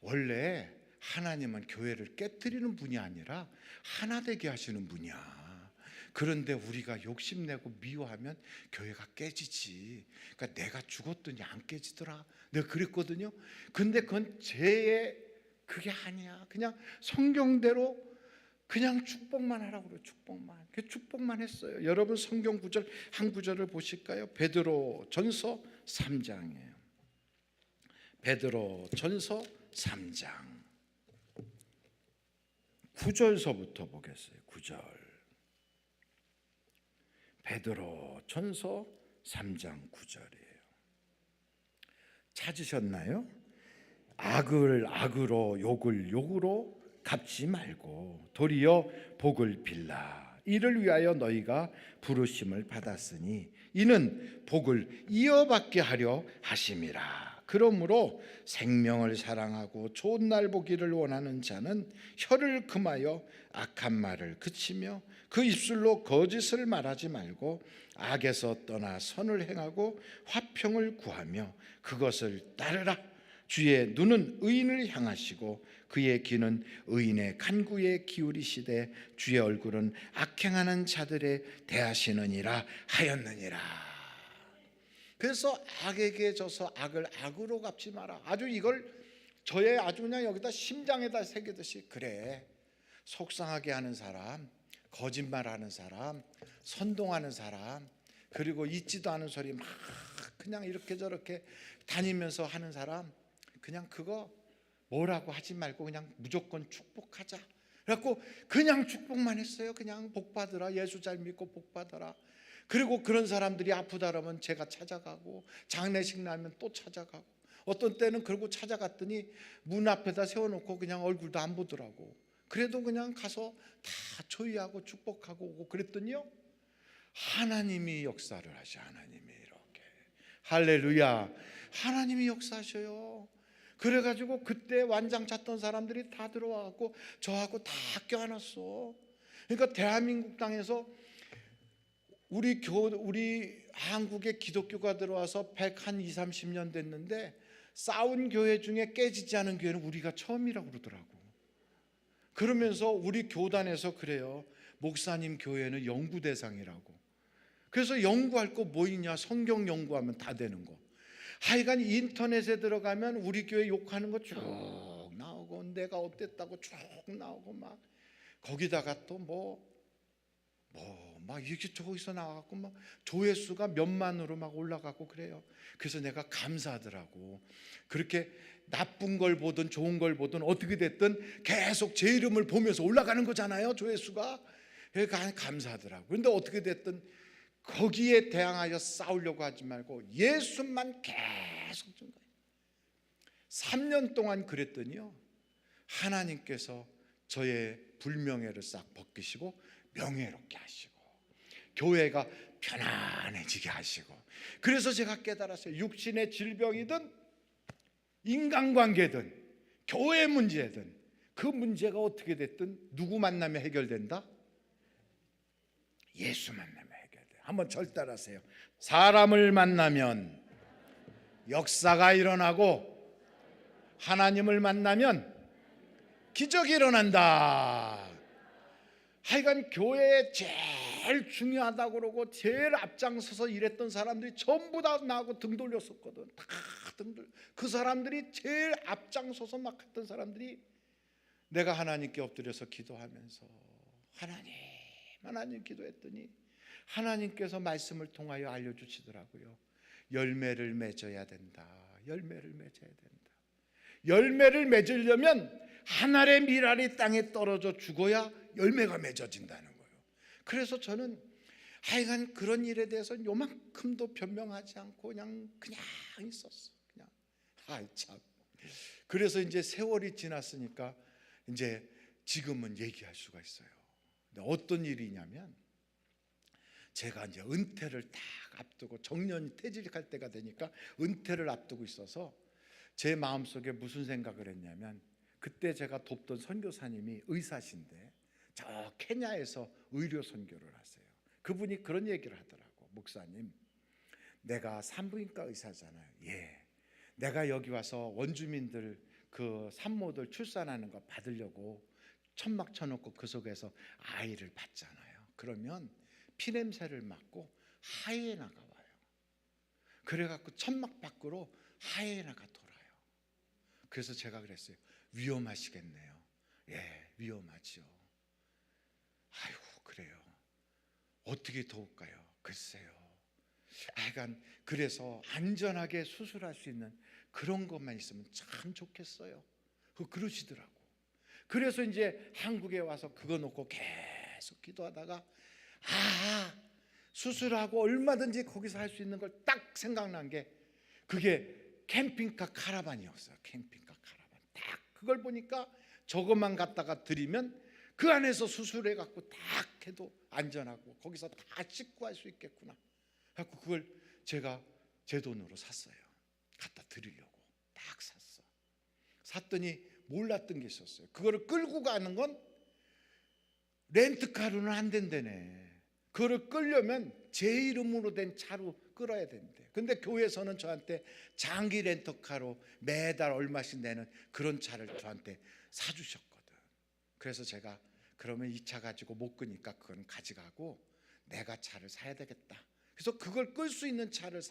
원래 하나님은 교회를 깨트리는 분이 아니라 하나 되게 하시는 분이야. 그런데 우리가 욕심내고 미워하면 교회가 깨지지. 그러니까 내가 죽었더니 안 깨지더라. 내가 그랬거든요. 근데 그건 그게 아니야. 그냥 성경대로 그냥 축복만 하라고 그래요. 축복만 했어요. 여러분 성경 구절 한 구절을 보실까요? 베드로 전서 3장이에요. 베드로 전서 3장 9절서부터 보겠어요. 9절. 베드로 전서 3장 9절이에요. 찾으셨나요? 악을 악으로 욕을 욕으로 갚지 말고 도리어 복을 빌라. 이를 위하여 너희가 부르심을 받았으니 이는 복을 이어받게 하려 하심이라. 그러므로 생명을 사랑하고 좋은 날 보기를 원하는 자는 혀를 금하여 악한 말을 그치며 그 입술로 거짓을 말하지 말고 악에서 떠나 선을 행하고 화평을 구하며 그것을 따르라. 주의 눈은 의인을 향하시고 그의 귀는 의인의 간구에 기울이시되 주의 얼굴은 악행하는 자들에 대하시느니라 하였느니라. 그래서 악에게 져서 악을 악으로 갚지 마라. 아주 이걸 저의 아주 그냥 여기다 심장에다 새기듯이, 그래, 속상하게 하는 사람, 거짓말하는 사람, 선동하는 사람, 그리고 있지도 않은 소리 막 그냥 이렇게 저렇게 다니면서 하는 사람, 그냥 그거 뭐라고 하지 말고 그냥 무조건 축복하자. 그래갖고 그냥 축복만 했어요. 그냥 복 받으라. 예수 잘 믿고 복 받아라. 그리고 그런 사람들이 아프다 그러면 제가 찾아가고, 장례식 나면 또 찾아가고, 어떤 때는 그러고 찾아갔더니 문 앞에다 세워놓고 그냥 얼굴도 안 보더라고. 그래도 그냥 가서 다 초이하고 축복하고 오고 그랬더니요, 하나님이 역사를 하셔. 하나님이 이렇게, 할렐루야, 하나님이 역사하셔요. 그래가지고 그때 완장 찼던 사람들이 다 들어와갖고 저하고 다 껴안았어. 그러니까 대한민국 땅에서 우리 한국에 기독교가 들어와서 120, 30년 됐는데 싸운 교회 중에 깨지지 않은 교회는 우리가 처음이라고 그러더라고. 그러면서 우리 교단에서 그래요. 목사님 교회는 영구 대상이라고. 그래서 연구할 거 뭐 있냐? 성경 연구하면 다 되는 거. 하여간 인터넷에 들어가면 우리 교회 욕하는 거 쭉 나오고, 내가 어땠다고 쭉 나오고, 막 거기다가 또 막 이렇게 저기서 나와갖고 막 조회수가 몇만으로 막 올라가고 그래요. 그래서 내가 감사하더라고. 그렇게 나쁜 걸 보든 좋은 걸 보든 어떻게 됐든 계속 제 이름을 보면서 올라가는 거잖아요, 조회수가. 그러니까 감사하더라고. 그런데 어떻게 됐든 거기에 대항하여 싸우려고 하지 말고 예수만 계속 준 거예요. 3년 동안 그랬더니요, 하나님께서 저의 불명예를 싹 벗기시고 명예롭게 하시고 교회가 편안해지게 하시고, 그래서 제가 깨달았어요. 육신의 질병이든 인간관계든 교회 문제든 그 문제가 어떻게 됐든 누구 만나면 해결된다? 예수 만나면 해결돼요. 한번 절 따라하세요. 사람을 만나면 역사가 일어나고 하나님을 만나면 기적이 일어난다. 하여간 교회에 제일 중요하다고 그러고 제일 앞장서서 일했던 사람들이 전부 다 나하고 등 돌렸었거든. 다 등 돌려. 그 사람들이 제일 앞장서서 막 했던 사람들이, 내가 하나님께 엎드려서 기도하면서 하나님 기도했더니 하나님께서 말씀을 통하여 알려주시더라고요. 열매를 맺어야 된다. 열매를 맺어야 된다. 열매를 맺으려면 한 알의 밀알이 땅에 떨어져 죽어야 열매가 맺어진다는 거예요. 그래서 저는 하여간 그런 일에 대해서 요만큼도 변명하지 않고 그냥 있었어. 그냥 참. 그래서 이제 세월이 지났으니까 이제 지금은 얘기할 수가 있어요. 근데 어떤 일이냐면, 제가 이제 은퇴를 딱 앞두고 정년 퇴직할 때가 되니까 은퇴를 앞두고 있어서 제 마음속에 무슨 생각을 했냐면, 그때 제가 돕던 선교사님이 의사신데 저 케냐에서 의료 선교를 하세요. 그분이 그런 얘기를 하더라고. 목사님, 내가 산부인과 의사잖아요. 예. 내가 여기 와서 원주민들 그 산모들 출산하는 거 받으려고 천막 쳐놓고 그 속에서 아이를 받잖아요. 그러면 피냄새를 맡고 하이에나가 와요. 그래갖고 천막 밖으로 하이에나가 돌아요. 그래서 제가 그랬어요. 위험하시겠네요. 예, 위험하지요. 아이고, 그래요. 어떻게 도울까요? 글쎄요. 하여간 그래서 안전하게 수술할 수 있는 그런 것만 있으면 참 좋겠어요. 그러시더라고. 그래서 이제 한국에 와서 그거 놓고 계속 기도하다가 수술하고 얼마든지 거기서 할 수 있는 걸 딱 생각난 게, 그게 캠핑카 카라반이었어요. 캠핑카 카라반. 딱 그걸 보니까 저것만 갖다가 드리면 그 안에서 수술해갖고 딱 해도 안전하고 거기서 다 씻고 할 수 있겠구나. 그래갖고 그걸 제가 제 돈으로 샀어요. 갖다 드리려고 딱 샀어. 샀더니 몰랐던 게 있었어요. 그거를 끌고 가는 건 렌트카로는 안 된다네. 그거를 끌려면 제 이름으로 된 차로 끌어야 된대. 근데 교회에서는 저한테 장기 렌터카로 매달 얼마씩 내는 그런 차를 저한테 사주셨거든. 그래서 제가 그러면 이 차 가지고 못 끄니까 그건 가져가고 내가 차를 사야 되겠다. 그래서 그걸 끌 수 있는 차를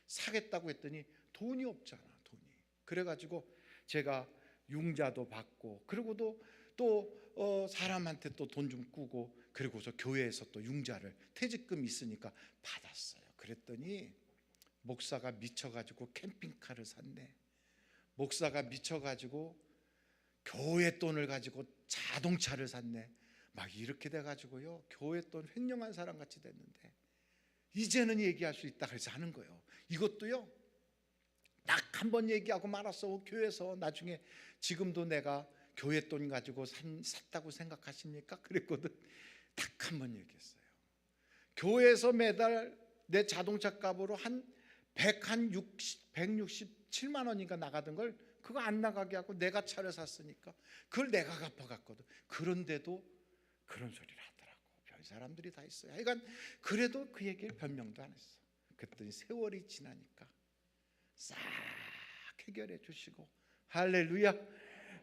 사겠다고 했더니 돈이 없잖아, 돈이. 그래가지고 제가 융자도 받고, 그리고도 또 사람한테 또 돈 좀 꾸고, 그리고서 교회에서 또 융자를 퇴직금 있으니까 받았어요. 그랬더니 목사가 미쳐가지고 캠핑카를 샀네. 목사가 미쳐가지고 교회 돈을 가지고 자동차를 샀네. 막 이렇게 돼가지고요, 교회 돈 횡령한 사람 같이 됐는데 이제는 얘기할 수 있다 그래서 하는 거예요. 이것도요, 딱 한 번 얘기하고 말았어. 교회에서 나중에 지금도 내가 교회 돈 가지고 샀다고 생각하십니까? 그랬거든. 딱 한 번 얘기했어요. 교회에서 매달 내 자동차 값으로 한 167만 원인가 나가던 걸 그거 안 나가게 하고 내가 차를 샀으니까 그걸 내가 갚아갔거든. 그런데도 그런 소리를 하더라고. 별 사람들이 다 있어요. 하여간 그래도 그 얘기를 변명도 안 했어. 그랬더니 세월이 지나니까 싹 해결해 주시고, 할렐루야,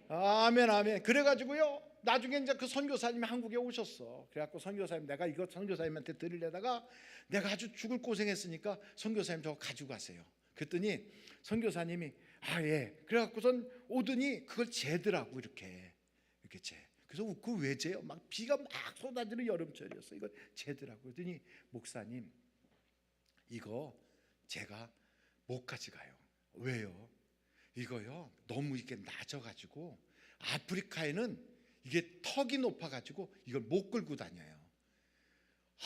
아멘 아멘. 그래가지고요, 나중에 이제 그 선교사님이 한국에 오셨어. 그래갖고 선교사님, 내가 이거 선교사님한테 드리려다가 내가 아주 죽을 고생했으니까 선교사님 저거 가지고 가세요. 그랬더니 선교사님이 예. 그래갖고선 오더니 그걸 재더라고, 이렇게 재. 그래서 그거 왜 재요? 막 비가 막 쏟아지는 여름철이었어. 이거 재더라고. 그랬더니 목사님, 이거 제가 못 가져가요. 왜요? 이거요, 너무 이렇게 낮아가지고 아프리카에는 이게 턱이 높아가지고 이걸 못 끌고 다녀요.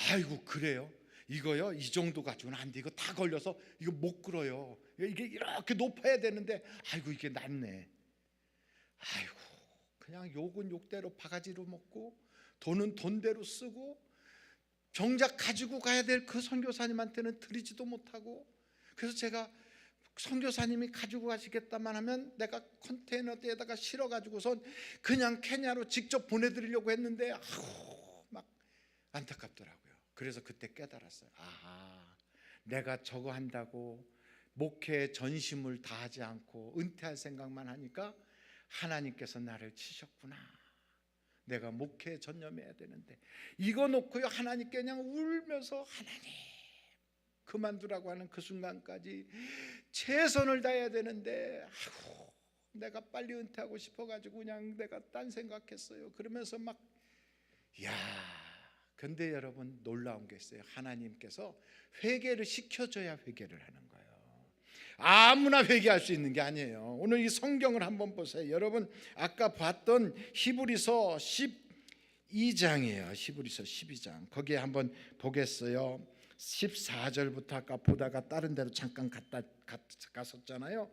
아이고, 그래요? 이거요, 이 정도 가지고는 안 돼. 이거 다 걸려서 이거 못 끌어요. 이게 이렇게 높아야 되는데, 아이고, 이게 낮네. 아이고, 그냥 욕은 욕대로 바가지로 먹고 돈은 돈대로 쓰고 정작 가지고 가야 될 그 선교사님한테는 드리지도 못하고, 그래서 제가 선교사님이 가지고 가시겠다만 하면 내가 컨테이너에다가 실어가지고선 그냥 케냐로 직접 보내드리려고 했는데 막 안타깝더라고요. 그래서 그때 깨달았어요. 내가 저거 한다고 목회에 전심을 다하지 않고 은퇴할 생각만 하니까 하나님께서 나를 치셨구나. 내가 목회에 전념해야 되는데 이거 놓고요, 하나님께 그냥 울면서 하나님 그만두라고 하는 그 순간까지 최선을 다해야 되는데 내가 빨리 은퇴하고 싶어가지고 그냥 내가 딴 생각했어요. 그러면서 막 근데 여러분, 놀라운 게 있어요. 하나님께서 회개를 시켜줘야 회개를 하는 거예요. 아무나 회개할 수 있는 게 아니에요. 오늘 이 성경을 한번 보세요. 여러분, 아까 봤던 히브리서 12장이에요. 히브리서 12장. 거기에 한번 보겠어요. 14절부터 아까 보다가 다른 데로 잠깐 갔었잖아요.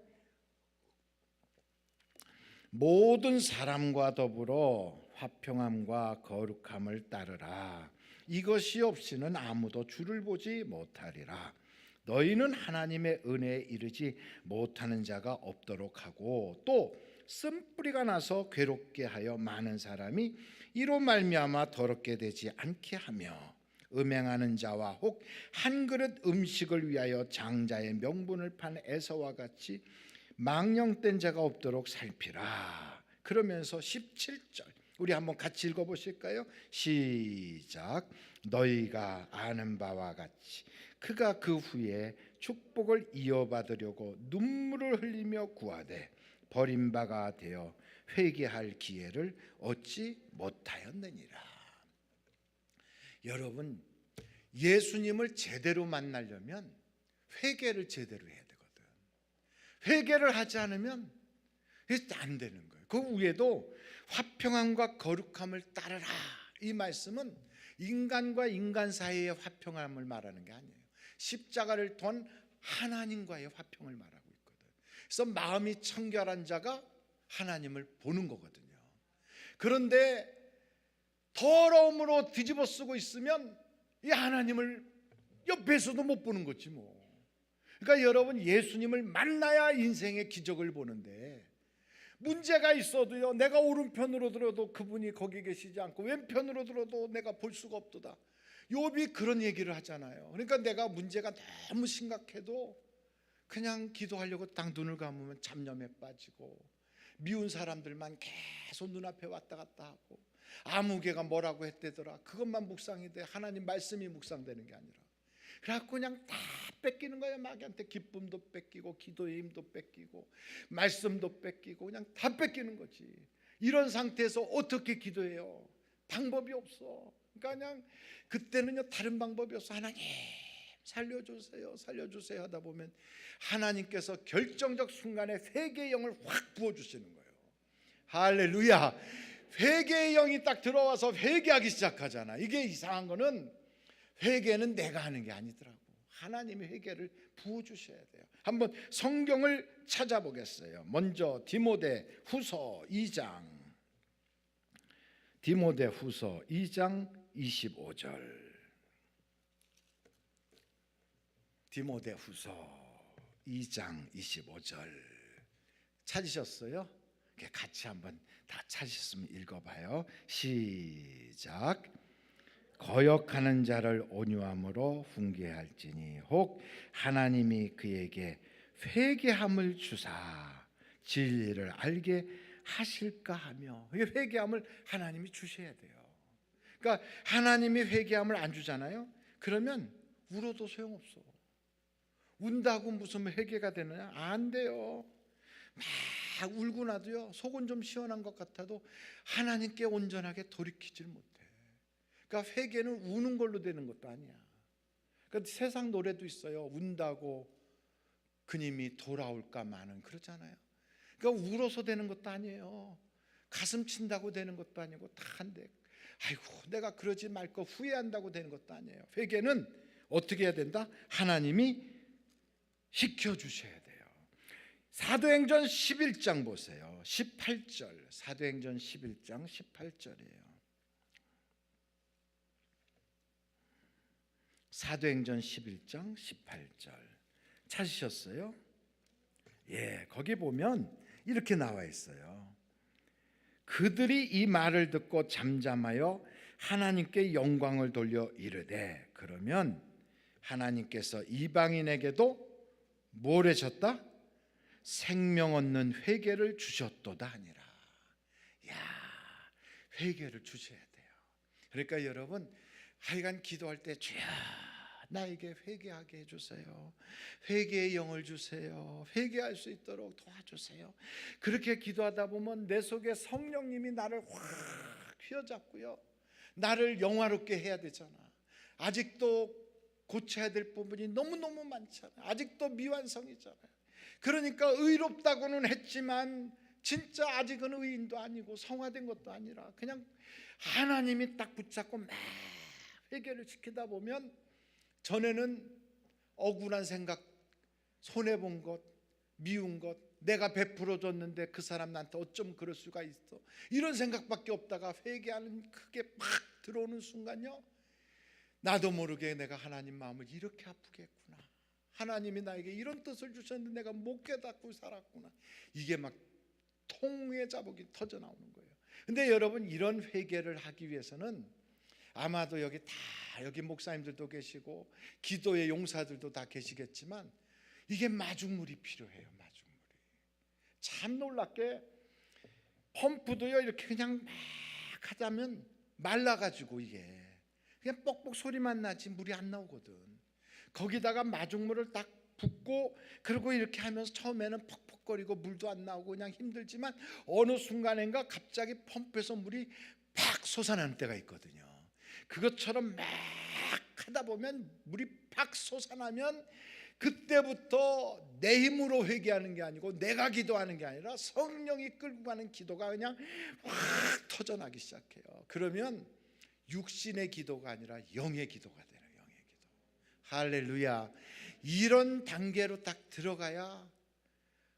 모든 사람과 더불어 화평함과 거룩함을 따르라. 이것이 없이는 아무도 주를 보지 못하리라. 너희는 하나님의 은혜에 이르지 못하는 자가 없도록 하고, 또 쓴뿌리가 나서 괴롭게 하여 많은 사람이 이로 말미암아 더럽게 되지 않게 하며, 음행하는 자와 혹 한 그릇 음식을 위하여 장자의 명분을 판 에서와 같이 망령된 자가 없도록 살피라. 그러면서 17절 우리 한번 같이 읽어보실까요? 시작. 너희가 아는 바와 같이 그가 그 후에 축복을 이어받으려고 눈물을 흘리며 구하되 버림바가 되어 회개할 기회를 얻지 못하였느니라. 여러분, 예수님을 제대로 만나려면 회개를 제대로 해야 되거든. 회개를 하지 않으면 안 되는 거예요. 그 위에도 화평함과 거룩함을 따르라. 이 말씀은 인간과 인간 사이의 화평함을 말하는 게 아니에요. 십자가를 돈 하나님과의 화평을 말하고 있거든. 그래서 마음이 청결한 자가 하나님을 보는 거거든요. 그런데 더러움으로 뒤집어 쓰고 있으면 이 하나님을 옆에서도 못 보는 거지 뭐. 그러니까 여러분, 예수님을 만나야 인생의 기적을 보는데, 문제가 있어도요, 내가 오른편으로 들어도 그분이 거기 계시지 않고 왼편으로 들어도 내가 볼 수가 없도다. 욥이 그런 얘기를 하잖아요. 그러니까 내가 문제가 너무 심각해도 그냥 기도하려고 딱 눈을 감으면 잡념에 빠지고, 미운 사람들만 계속 눈앞에 왔다 갔다 하고, 아무개가 뭐라고 했대더라, 그것만 묵상이 돼. 하나님 말씀이 묵상되는 게 아니라. 그래갖고 그냥 다 뺏기는 거예요. 마귀한테 기쁨도 뺏기고 기도의 힘도 뺏기고 말씀도 뺏기고 그냥 다 뺏기는 거지. 이런 상태에서 어떻게 기도해요? 방법이 없어. 그러니까 그냥 그때는요, 다른 방법이 없어. 하나님 살려주세요, 살려주세요 하다 보면 하나님께서 결정적 순간에 회개의 영을 확 부어주시는 거예요. 할렐루야. 회개의 영이 딱 들어와서 회개하기 시작하잖아. 이게 이상한 거는 회개는 내가 하는 게 아니더라고. 하나님이 회개를 부어주셔야 돼요. 한번 성경을 찾아보겠어요. 먼저 디모데후서 2장, 디모데후서 2장 25절. 디모데후서 2장 25절 찾으셨어요? 같이 한번 다 찾으셨으면 읽어봐요. 시작. 거역하는 자를 온유함으로 훈계할지니 혹 하나님이 그에게 회개함을 주사 진리를 알게 하실까 하며, 회개함을 하나님이 주셔야 돼요. 그러니까 하나님이 회개함을 안 주잖아요. 그러면 울어도 소용없어. 운다고 무슨 회개가 되느냐? 안 돼요. 막 울고 나도요, 속은 좀 시원한 것 같아도 하나님께 온전하게 돌이키질 못해. 그러니까 회개는 우는 걸로 되는 것도 아니야. 그러니까 세상 노래도 있어요. 운다고 그님이 돌아올까 마는, 그러잖아요. 그러니까 울어서 되는 것도 아니에요. 가슴 친다고 되는 것도 아니고, 다 한데 아이고 내가 그러지 말 거 후회한다고 되는 것도 아니에요. 회개는 어떻게 해야 된다? 하나님이 시켜주셔야 돼요. 사도행전 11장 보세요. 18절. 사도행전 11장 18절이에요. 사도행전 11장 18절 찾으셨어요? 예, 거기 보면 이렇게 나와 있어요. 그들이 이 말을 듣고 잠잠하여 하나님께 영광을 돌려 이르되, 그러면 하나님께서 이방인에게도 뭘 하셨다? 생명 얻는 회개를 주셨도다 하니라. 야, 회개를 주셔야 돼요. 그러니까 여러분, 하여간 기도할 때 주여 나에게 회개하게 해주세요. 회개의 영을 주세요. 회개할 수 있도록 도와주세요. 그렇게 기도하다 보면 내 속에 성령님이 나를 확 휘어잡고요, 나를 영화롭게 해야 되잖아. 아직도 고쳐야 될 부분이 너무너무 많잖아요. 아직도 미완성이잖아요. 그러니까 의롭다고는 했지만 진짜 아직은 의인도 아니고 성화된 것도 아니라 그냥 하나님이 딱 붙잡고 막 회개를 지키다 보면, 전에는 억울한 생각, 손해본 것, 미운 것, 내가 베풀어 줬는데 그 사람 나한테 어쩜 그럴 수가 있어, 이런 생각밖에 없다가 회개하는 그게 막 들어오는 순간요, 나도 모르게 내가 하나님 마음을 이렇게 아프게 했구나, 하나님이 나에게 이런 뜻을 주셨는데 내가 못 깨닫고 살았구나, 이게 막 통의 자복이 터져 나오는 거예요. 근데 여러분, 이런 회개를 하기 위해서는 아마도 여기 목사님들도 계시고 기도의 용사들도 다 계시겠지만, 이게 마중물이 필요해요. 마중물이. 참 놀랍게 펌프도요, 이렇게 그냥 막 하자면 말라가지고 이게 그냥 뻑뻑 소리만 나지 물이 안 나오거든. 거기다가 마중물을 딱 붓고, 그리고 이렇게 하면서 처음에는 퍽퍽거리고 물도 안 나오고 그냥 힘들지만, 어느 순간인가 갑자기 펌프에서 물이 팍 솟아나는 때가 있거든요. 그것처럼 막 하다 보면 물이 팍 솟아나면, 그때부터 내 힘으로 회개하는 게 아니고 내가 기도하는 게 아니라 성령이 끌고 가는 기도가 그냥 확 터져나기 시작해요. 그러면 육신의 기도가 아니라 영의 기도가 되는, 영의 기도. 할렐루야. 이런 단계로 딱 들어가야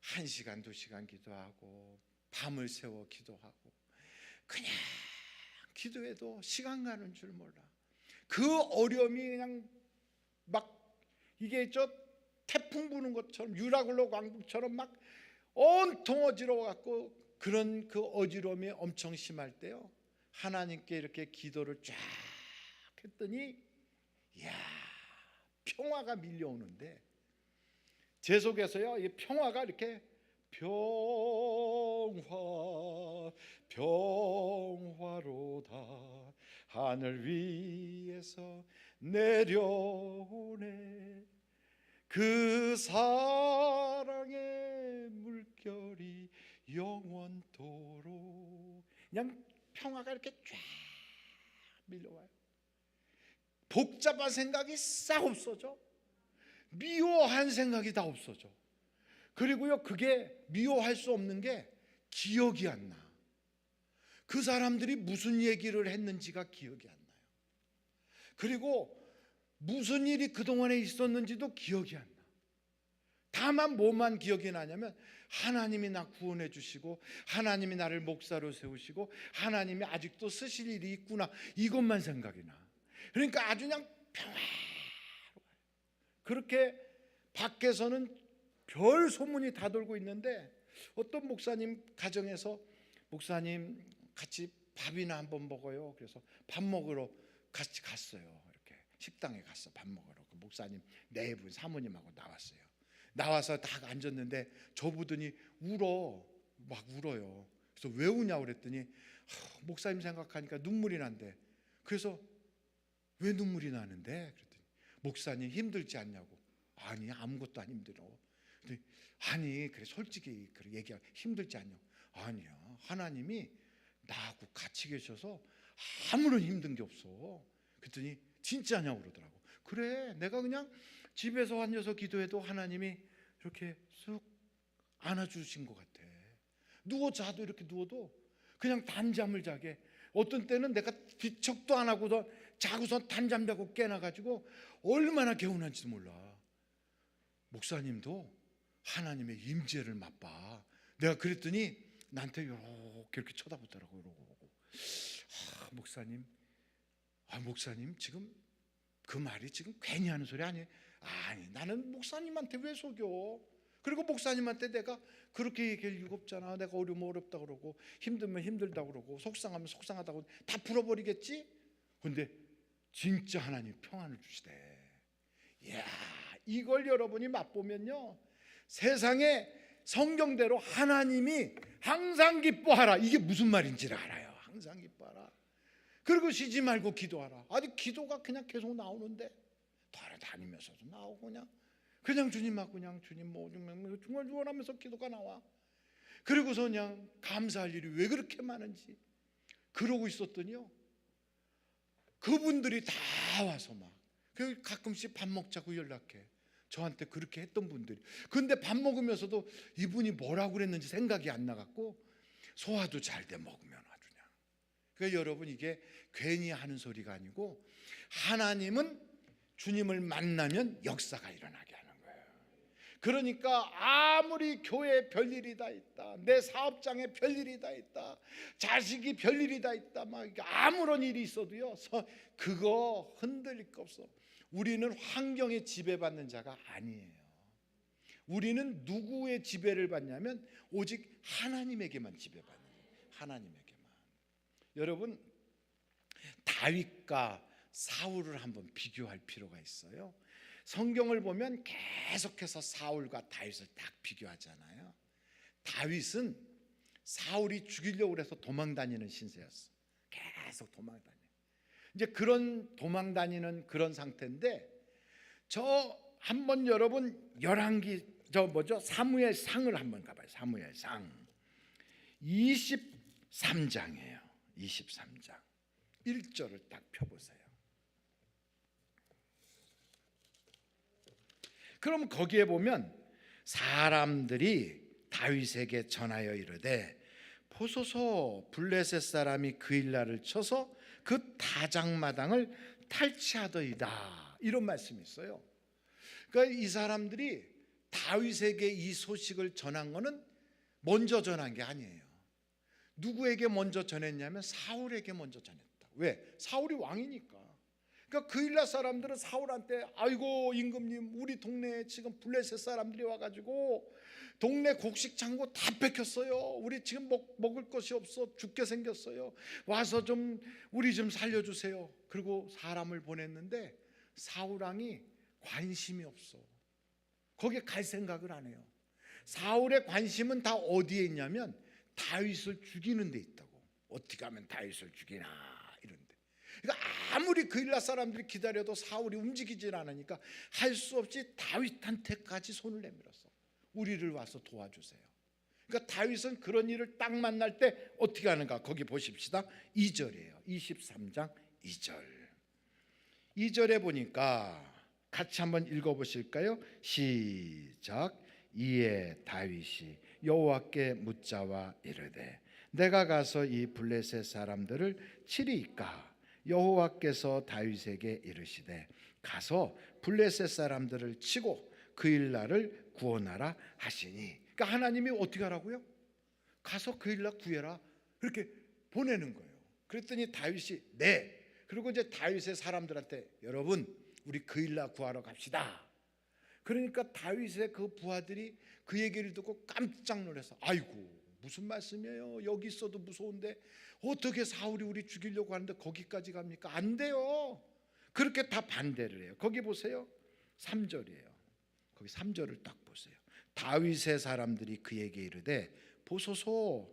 1시간 2시간 기도하고 밤을 새워 기도하고 그냥 기도해도 시간 가는 줄 몰라. 그 어려움이 그냥 막 이게 태풍 부는 것처럼, 유라굴로 왕국처럼 막 온통 어지러워 갖고, 그런 그 어지러움이 엄청 심할 때요, 하나님께 이렇게 기도를 쫙 했더니 이야, 평화가 밀려오는데, 제 속에서요, 이 평화가 이렇게 평화로다 하늘 위에서 내려오네, 그 사랑의 물결이 영원토록. 그냥 평화가 이렇게 쫙 밀려와요. 복잡한 생각이 싹 없어져. 미워한 생각이 다 없어져. 그리고요, 그게 미워할 수 없는 게 기억이 안 나. 그 사람들이 무슨 얘기를 했는지가 기억이 안 나요. 그리고 무슨 일이 그동안에 있었는지도 기억이 안 나. 다만 뭐만 기억이 나냐면, 하나님이 나 구원해 주시고 하나님이 나를 목사로 세우시고 하나님이 아직도 쓰실 일이 있구나, 이것만 생각이 나. 그러니까 아주 그냥 평화로워요. 그렇게 밖에서는 별 소문이 다 돌고 있는데, 어떤 목사님 가정에서, 목사님 같이 밥이나 한번 먹어요. 그래서 밥 먹으러 같이 갔어요. 이렇게 식당에 갔어. 밥 먹으러. 그 목사님 네 분 사모님하고 나왔어요. 나와서 딱 앉았는데 저보더니 막 울어요. 그래서 왜 우냐고 그랬더니 목사님 생각하니까 눈물이 난대. 그래서 왜 눈물이 나는데? 그랬더니 목사님 힘들지 않냐고. 아니 아무것도 안 힘들어. 그랬더니 아니 그래 솔직히 그래 얘기하 힘들지 않냐고. 아니야 하나님이 나하고 같이 계셔서 아무런 힘든 게 없어. 그랬더니 진짜냐고 그러더라고. 그래 내가 그냥 집에서 앉아서 기도해도 하나님이 이렇게 쑥 안아주신 것 같아. 누워 자도 이렇게 누워도 그냥 단잠을 자게. 어떤 때는 내가 뒤척도 안 하고도 자고서 단잠 자고 깨나가지고 얼마나 개운한지도 몰라. 목사님도 하나님의 임재를 맛봐. 내가 그랬더니 나한테 이렇게 쳐다보더라고. 그러고 목사님, 목사님 지금 그 말이 지금 괜히 하는 소리 아니에요? 아니 나는 목사님한테 왜 속여? 그리고 목사님한테 내가 그렇게 얘기할 이유가 없잖아. 내가 어려우면 어렵다 그러고 힘들면 힘들다 그러고 속상하면 속상하다고 다 풀어버리겠지? 근데 진짜 하나님 평안을 주시대. 이야, 이걸 여러분이 맛보면요, 세상에 성경대로 하나님이 항상 기뻐하라, 이게 무슨 말인지를 알아요. 항상 기뻐하라. 그리고 쉬지 말고 기도하라. 아니 기도가 그냥 계속 나오는데 돌아다니면서도 나오고 그냥 주님하고 그냥 주님 뭐 중얼중얼하면서 기도가 나와. 그리고서 그냥 감사할 일이 왜 그렇게 많은지 그러고 있었더니요, 그분들이 다 와서 막 가끔씩 밥 먹자고 연락해. 저한테 그렇게 했던 분들이. 근데 밥 먹으면서도 이분이 뭐라고 그랬는지 생각이 안 나갖고 소화도 잘 돼 먹으면 아주 그냥. 그러니까 여러분 이게 괜히 하는 소리가 아니고 하나님은 주님을 만나면 역사가 일어나게 하는 거예요. 그러니까 아무리 교회에 별일이 다 있다, 내 사업장에 별일이 다 있다, 자식이 별일이 다 있다, 막 아무런 일이 있어도요 그거 흔들릴 거 없어. 우리는 환경에 지배받는 자가 아니에요. 우리는 누구의 지배를 받냐면 오직 하나님에게만 지배받는 거예요. 하나님에게만. 여러분 다윗과 사울을 한번 비교할 필요가 있어요. 성경을 보면 계속해서 사울과 다윗을 딱 비교하잖아요. 다윗은 사울이 죽이려고 해서 도망다니는 신세였어. 계속 도망다녀. 이제 그런 도망다니는 그런 상태인데, 저 한번 여러분 열왕기 사무엘상을 한번 가봐요. 사무엘상 23장이에요. 23장 1절을 딱 펴보세요. 그럼 거기에 보면 사람들이 다윗에게 전하여 이르되 보소서 블레셋 사람이 그 일날을 쳐서 그 다장마당을 탈취하더이다, 이런 말씀이 있어요. 그러니까 이 사람들이 다윗에게 이 소식을 전한 거는 먼저 전한 게 아니에요. 누구에게 먼저 전했냐면 사울에게 먼저 전했다. 왜? 사울이 왕이니까. 그러니까 그 일날 사람들은 사울한테 아이고 임금님, 우리 동네에 지금 블레셋 사람들이 와가지고 동네 곡식 창고 다 뺏겼어요. 우리 지금 먹을 것이 없어 죽게 생겼어요. 와서 좀 우리 좀 살려주세요. 그리고 사람을 보냈는데 사울 왕이 관심이 없어. 거기에 갈 생각을 안 해요. 사울의 관심은 다 어디에 있냐면 다윗을 죽이는 데 있다고. 어떻게 하면 다윗을 죽이나 이런데. 그러니까 아무리 그 일날 사람들이 기다려도 사울이 움직이질 않으니까 할 수 없이 다윗한테까지 손을 내밀었어. 우리를 와서 도와주세요. 그러니까 다윗은 그런 일을 딱 만날 때 어떻게 하는가, 거기 보십시다. 2절이에요. 23장 2절. 2절에 보니까 같이 한번 읽어보실까요? 시작. 이에 다윗이 여호와께 묻자와 이르되 내가 가서 이 블레셋 사람들을 치리이까? 여호와께서 다윗에게 이르시되 가서 블레셋 사람들을 치고 그 일날을 구원하라 하시니. 그러니까 하나님이 어떻게 하라고요? 가서 그 일날 구해라, 그렇게 보내는 거예요. 그랬더니 다윗이 네. 그리고 이제 다윗의 사람들한테 여러분 우리 그 일날 구하러 갑시다. 그러니까 다윗의 그 부하들이 그 얘기를 듣고 깜짝 놀라서 아이고 무슨 말씀이에요? 여기 있어도 무서운데 어떻게 사울이 우리 죽이려고 하는데 거기까지 갑니까? 안 돼요. 그렇게 다 반대를 해요. 거기 보세요. 3절이에요. 거기 3절을 딱 보세요. 다윗의 사람들이 그에게 이르되 보소서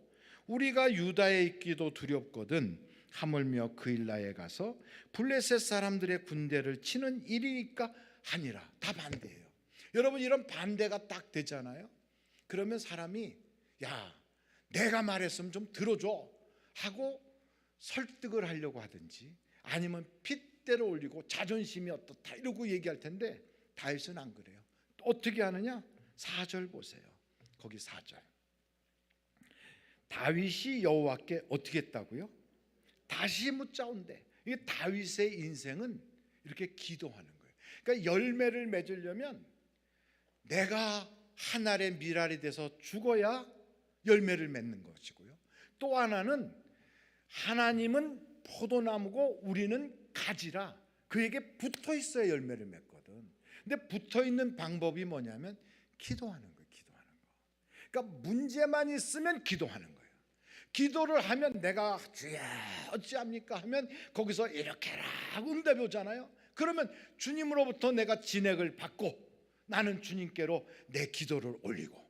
우리가 유다에 있기도 두렵거든 하물며 그일라에 가서 블레셋 사람들의 군대를 치는 일이니까 하니라. 다 반대예요. 여러분, 이런 반대가 딱 되잖아요. 그러면 사람이 야, 내가 말했으면 좀 들어줘 하고 설득을 하려고 하든지, 아니면 핏대로 올리고 자존심이 어떻다 이러고 얘기할 텐데, 다윗은 안 그래요. 어떻게 하느냐? 4절 보세요. 거기 4절. 다윗이 여호와께 어떻게 했다고요? 다시 묻자온대. 이게 다윗의 인생은 이렇게 기도하는 거예요. 그러니까 열매를 맺으려면 내가 한 알의 밀알이 돼서 죽어야 열매를 맺는 것이고요. 또 하나는 하나님은 포도나무고 우리는 가지라, 그에게 붙어 있어야 열매를 맺거든. 근데 붙어 있는 방법이 뭐냐면 기도하는 거예요. 기도하는 거. 그러니까 문제만 있으면 기도하는 거예요. 기도를 하면 내가 주여 어찌합니까 하면 거기서 이렇게 해라 하고 응답이 오잖아요. 그러면 주님으로부터 내가 진액을 받고 나는 주님께로 내 기도를 올리고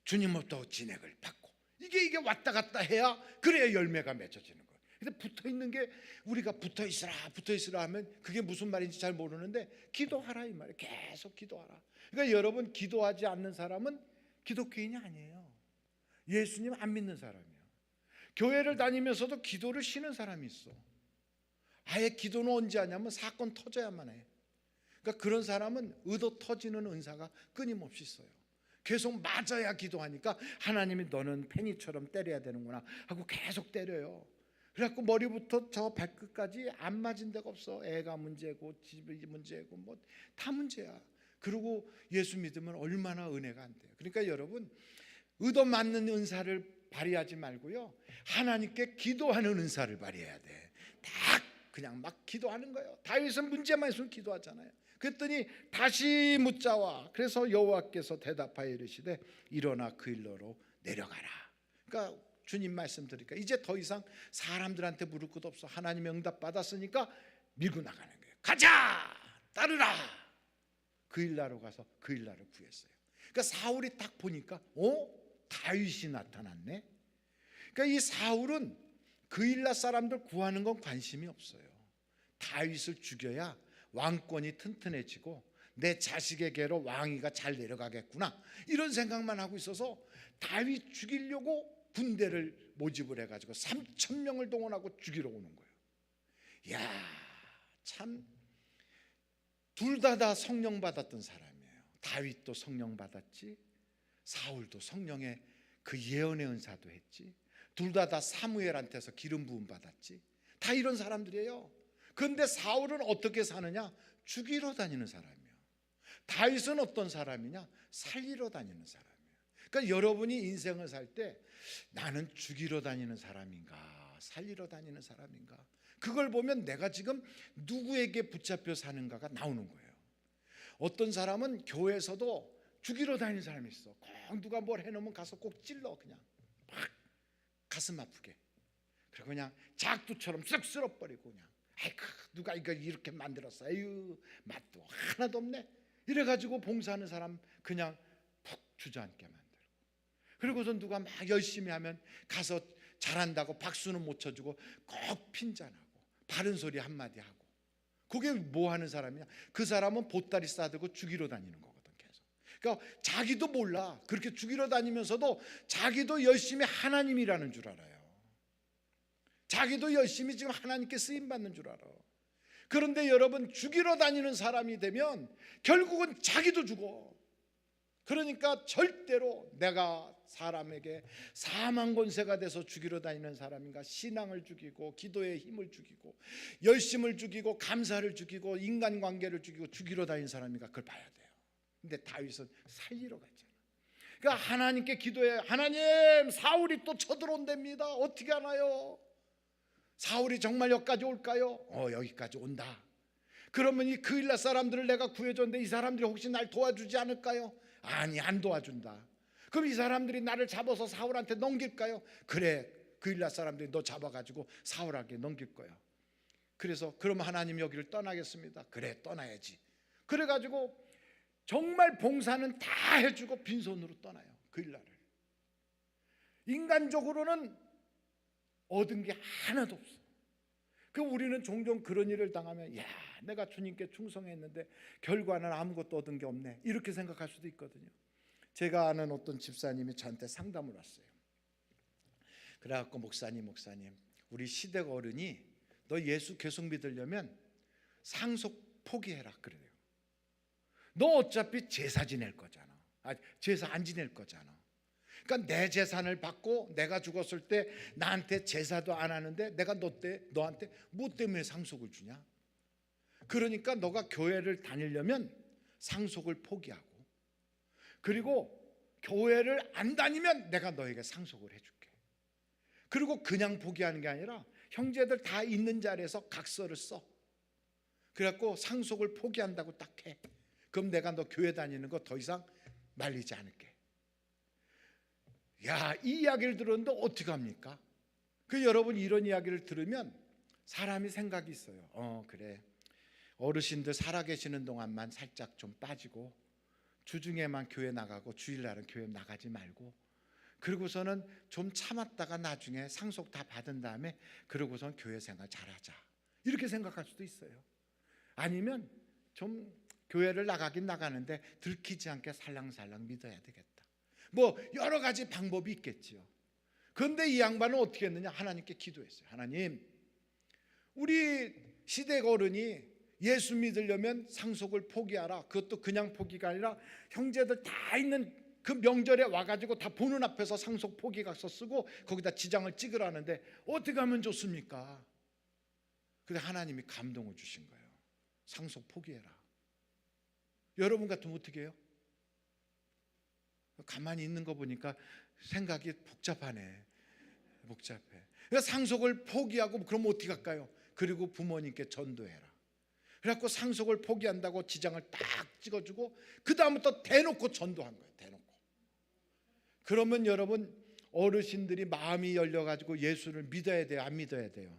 주님으로부터 진액을 받고, 이게 왔다 갔다 해야 그래야 열매가 맺어지는 거예요. 근데 붙어 있는 게, 우리가 붙어 있으라 하면 그게 무슨 말인지 잘 모르는데 기도하라 이 말이에요. 계속 기도하라. 그러니까 여러분, 기도하지 않는 사람은 기독교인이 아니에요. 예수님 안 믿는 사람이에요. 교회를 다니면서도 기도를 쉬는 사람이 있어. 아예 기도는 언제 하냐면 사건 터져야만 해. 그러니까 그런 사람은 의도 터지는 은사가 끊임없이 있어요. 계속 맞아야 기도하니까 하나님이 너는 팽이처럼 때려야 되는구나 하고 계속 때려요. 그래갖고 머리부터 저 발끝까지 안 맞은 데가 없어. 애가 문제고 집이 문제고 뭐 다 문제야. 그리고 예수 믿으면 얼마나 은혜가 안 돼요. 그러니까 여러분, 의도 맞는 은사를 발휘하지 말고요, 하나님께 기도하는 은사를 발휘해야 돼. 딱 그냥 막 기도하는 거예요. 다윗은 문제만 있으면 기도하잖아요. 그랬더니 다시 묻자와, 그래서 여호와께서 대답하여 이르시되 일어나 그 일로로 내려가라. 그러니까 주님 말씀 들으니까 이제 더 이상 사람들한테 물을 것도 없어. 하나님의 응답 받았으니까 밀고 나가는 거예요. 가자, 따르라. 그 일나로 가서 그 일나를 구했어요. 그러니까 사울이 딱 보니까 다윗이 나타났네. 그러니까 이 사울은 그일라 사람들 구하는 건 관심이 없어요. 다윗을 죽여야 왕권이 튼튼해지고 내 자식에게로 왕위가 잘 내려가겠구나, 이런 생각만 하고 있어서 다윗 죽이려고 군대를 모집을 해가지고 3,000명을 동원하고 죽이러 오는 거예요. 이야, 참 둘 다 성령 받았던 사람이에요. 다윗도 성령 받았지, 사울도 성령의 그 예언의 은사도 했지, 둘 다 사무엘한테서 기름 부음 받았지. 다 이런 사람들이에요. 그런데 사울은 어떻게 사느냐? 죽이러 다니는 사람이에요. 다윗은 어떤 사람이냐? 살리러 다니는 사람이에요. 그러니까 여러분이 인생을 살 때 나는 죽이러 다니는 사람인가, 살리러 다니는 사람인가, 그걸 보면 내가 지금 누구에게 붙잡혀 사는가가 나오는 거예요. 어떤 사람은 교회에서도 죽이러 다니는 사람이 있어. 꼭 누가 뭘 해놓으면 가서 꼭 찔러, 그냥 막 가슴 아프게. 그리고 그냥 작두처럼 쓱 쓸어버리고 그냥 아이고 누가 이거 이렇게 만들었어, 아유 맛도 하나도 없네, 이래가지고 봉사하는 사람 그냥 푹 주저앉게 만들고, 그리고서 누가 막 열심히 하면 가서 잘한다고 박수는 못 쳐주고 꼭 핀잔하고 바른 소리 한마디 하고. 그게 뭐 하는 사람이냐? 그 사람은 보따리 싸들고 죽이러 다니는 거거든, 계속. 그러니까 자기도 몰라. 그렇게 죽이러 다니면서도 자기도 열심히 하나님이라는 줄 알아요. 자기도 열심히 지금 하나님께 쓰임받는 줄 알아. 그런데 여러분, 죽이러 다니는 사람이 되면 결국은 자기도 죽어. 그러니까 절대로 내가 사람에게 사망 권세가 돼서 죽이러 다니는 사람인가, 신앙을 죽이고 기도의 힘을 죽이고 열심을 죽이고 감사를 죽이고 인간관계를 죽이고 죽이러 다니는 사람인가, 그걸 봐야 돼요. 근데 다윗은 살리러 갔잖아. 그러니까 하나님께 기도해. 하나님, 사울이 또 쳐들어온답니다. 어떻게 하나요? 사울이 정말 여기까지 올까요? 여기까지 온다. 그러면 이 그일라 사람들을 내가 구해줬는데 이 사람들이 혹시 날 도와주지 않을까요? 아니, 안 도와준다. 그럼 이 사람들이 나를 잡아서 사울한테 넘길까요? 그래, 그일라 사람들이 너 잡아가지고 사울에게 넘길 거야. 그래서 그럼 하나님 여기를 떠나겠습니다. 그래, 떠나야지. 그래가지고 정말 봉사는 다 해주고 빈손으로 떠나요, 그일라를. 인간적으로는 얻은 게 하나도 없어. 그 우리는 종종 그런 일을 당하면 야, 내가 주님께 충성했는데 결과는 아무것도 얻은 게 없네, 이렇게 생각할 수도 있거든요. 제가 아는 어떤 집사님이 저한테 상담을 왔어요. 그래갖고 목사님 우리 시댁 어른이 너 예수 계속 믿으려면 상속 포기해라 그래요. 너 어차피 제사 지낼 거잖아. 제사 안 지낼 거잖아. 그러니까 내 재산을 받고 내가 죽었을 때 나한테 제사도 안 하는데 내가 너한테 뭐 때문에 상속을 주냐? 그러니까 너가 교회를 다니려면 상속을 포기하고, 그리고 교회를 안 다니면 내가 너에게 상속을 해줄게. 그리고 그냥 포기하는 게 아니라 형제들 다 있는 자리에서 각서를 써. 그래갖고 상속을 포기한다고 딱 해. 그럼 내가 너 교회 다니는 거 더 이상 말리지 않을게. 야, 이 이야기를 들었는데 어떻게 합니까? 여러분 이런 이야기를 들으면 사람이 생각이 있어요. 그래, 어르신들 살아계시는 동안만 살짝 좀 빠지고 주중에만 교회 나가고 주일날은 교회 나가지 말고, 그리고서는 좀 참았다가 나중에 상속 다 받은 다음에 그러고선 교회 생활 잘하자, 이렇게 생각할 수도 있어요. 아니면 좀 교회를 나가긴 나가는데 들키지 않게 살랑살랑 믿어야 되겠다. 뭐 여러 가지 방법이 있겠지요. 그런데 이 양반은 어떻게 했느냐? 하나님께 기도했어요. 하나님, 우리 시댁 어른이 예수 믿으려면 상속을 포기하라. 그것도 그냥 포기가 아니라 형제들 다 있는 그 명절에 와가지고 다 보는 앞에서 상속 포기각서 쓰고 거기다 지장을 찍으라는데 어떻게 하면 좋습니까? 근데 하나님이 감동을 주신 거예요. 상속 포기해라. 여러분 같으면 어떻게 해요? 가만히 있는 거 보니까 생각이 복잡하네. 복잡해. 그러니까 상속을 포기하고 그럼 어떻게 할까요? 그리고 부모님께 전도해라. 그래갖고 상속을 포기한다고 지장을 딱 찍어주고 그 다음부터 대놓고 전도한 거예요. 대놓고. 그러면 여러분, 어르신들이 마음이 열려가지고 예수를 믿어야 돼요? 안 믿어야 돼요?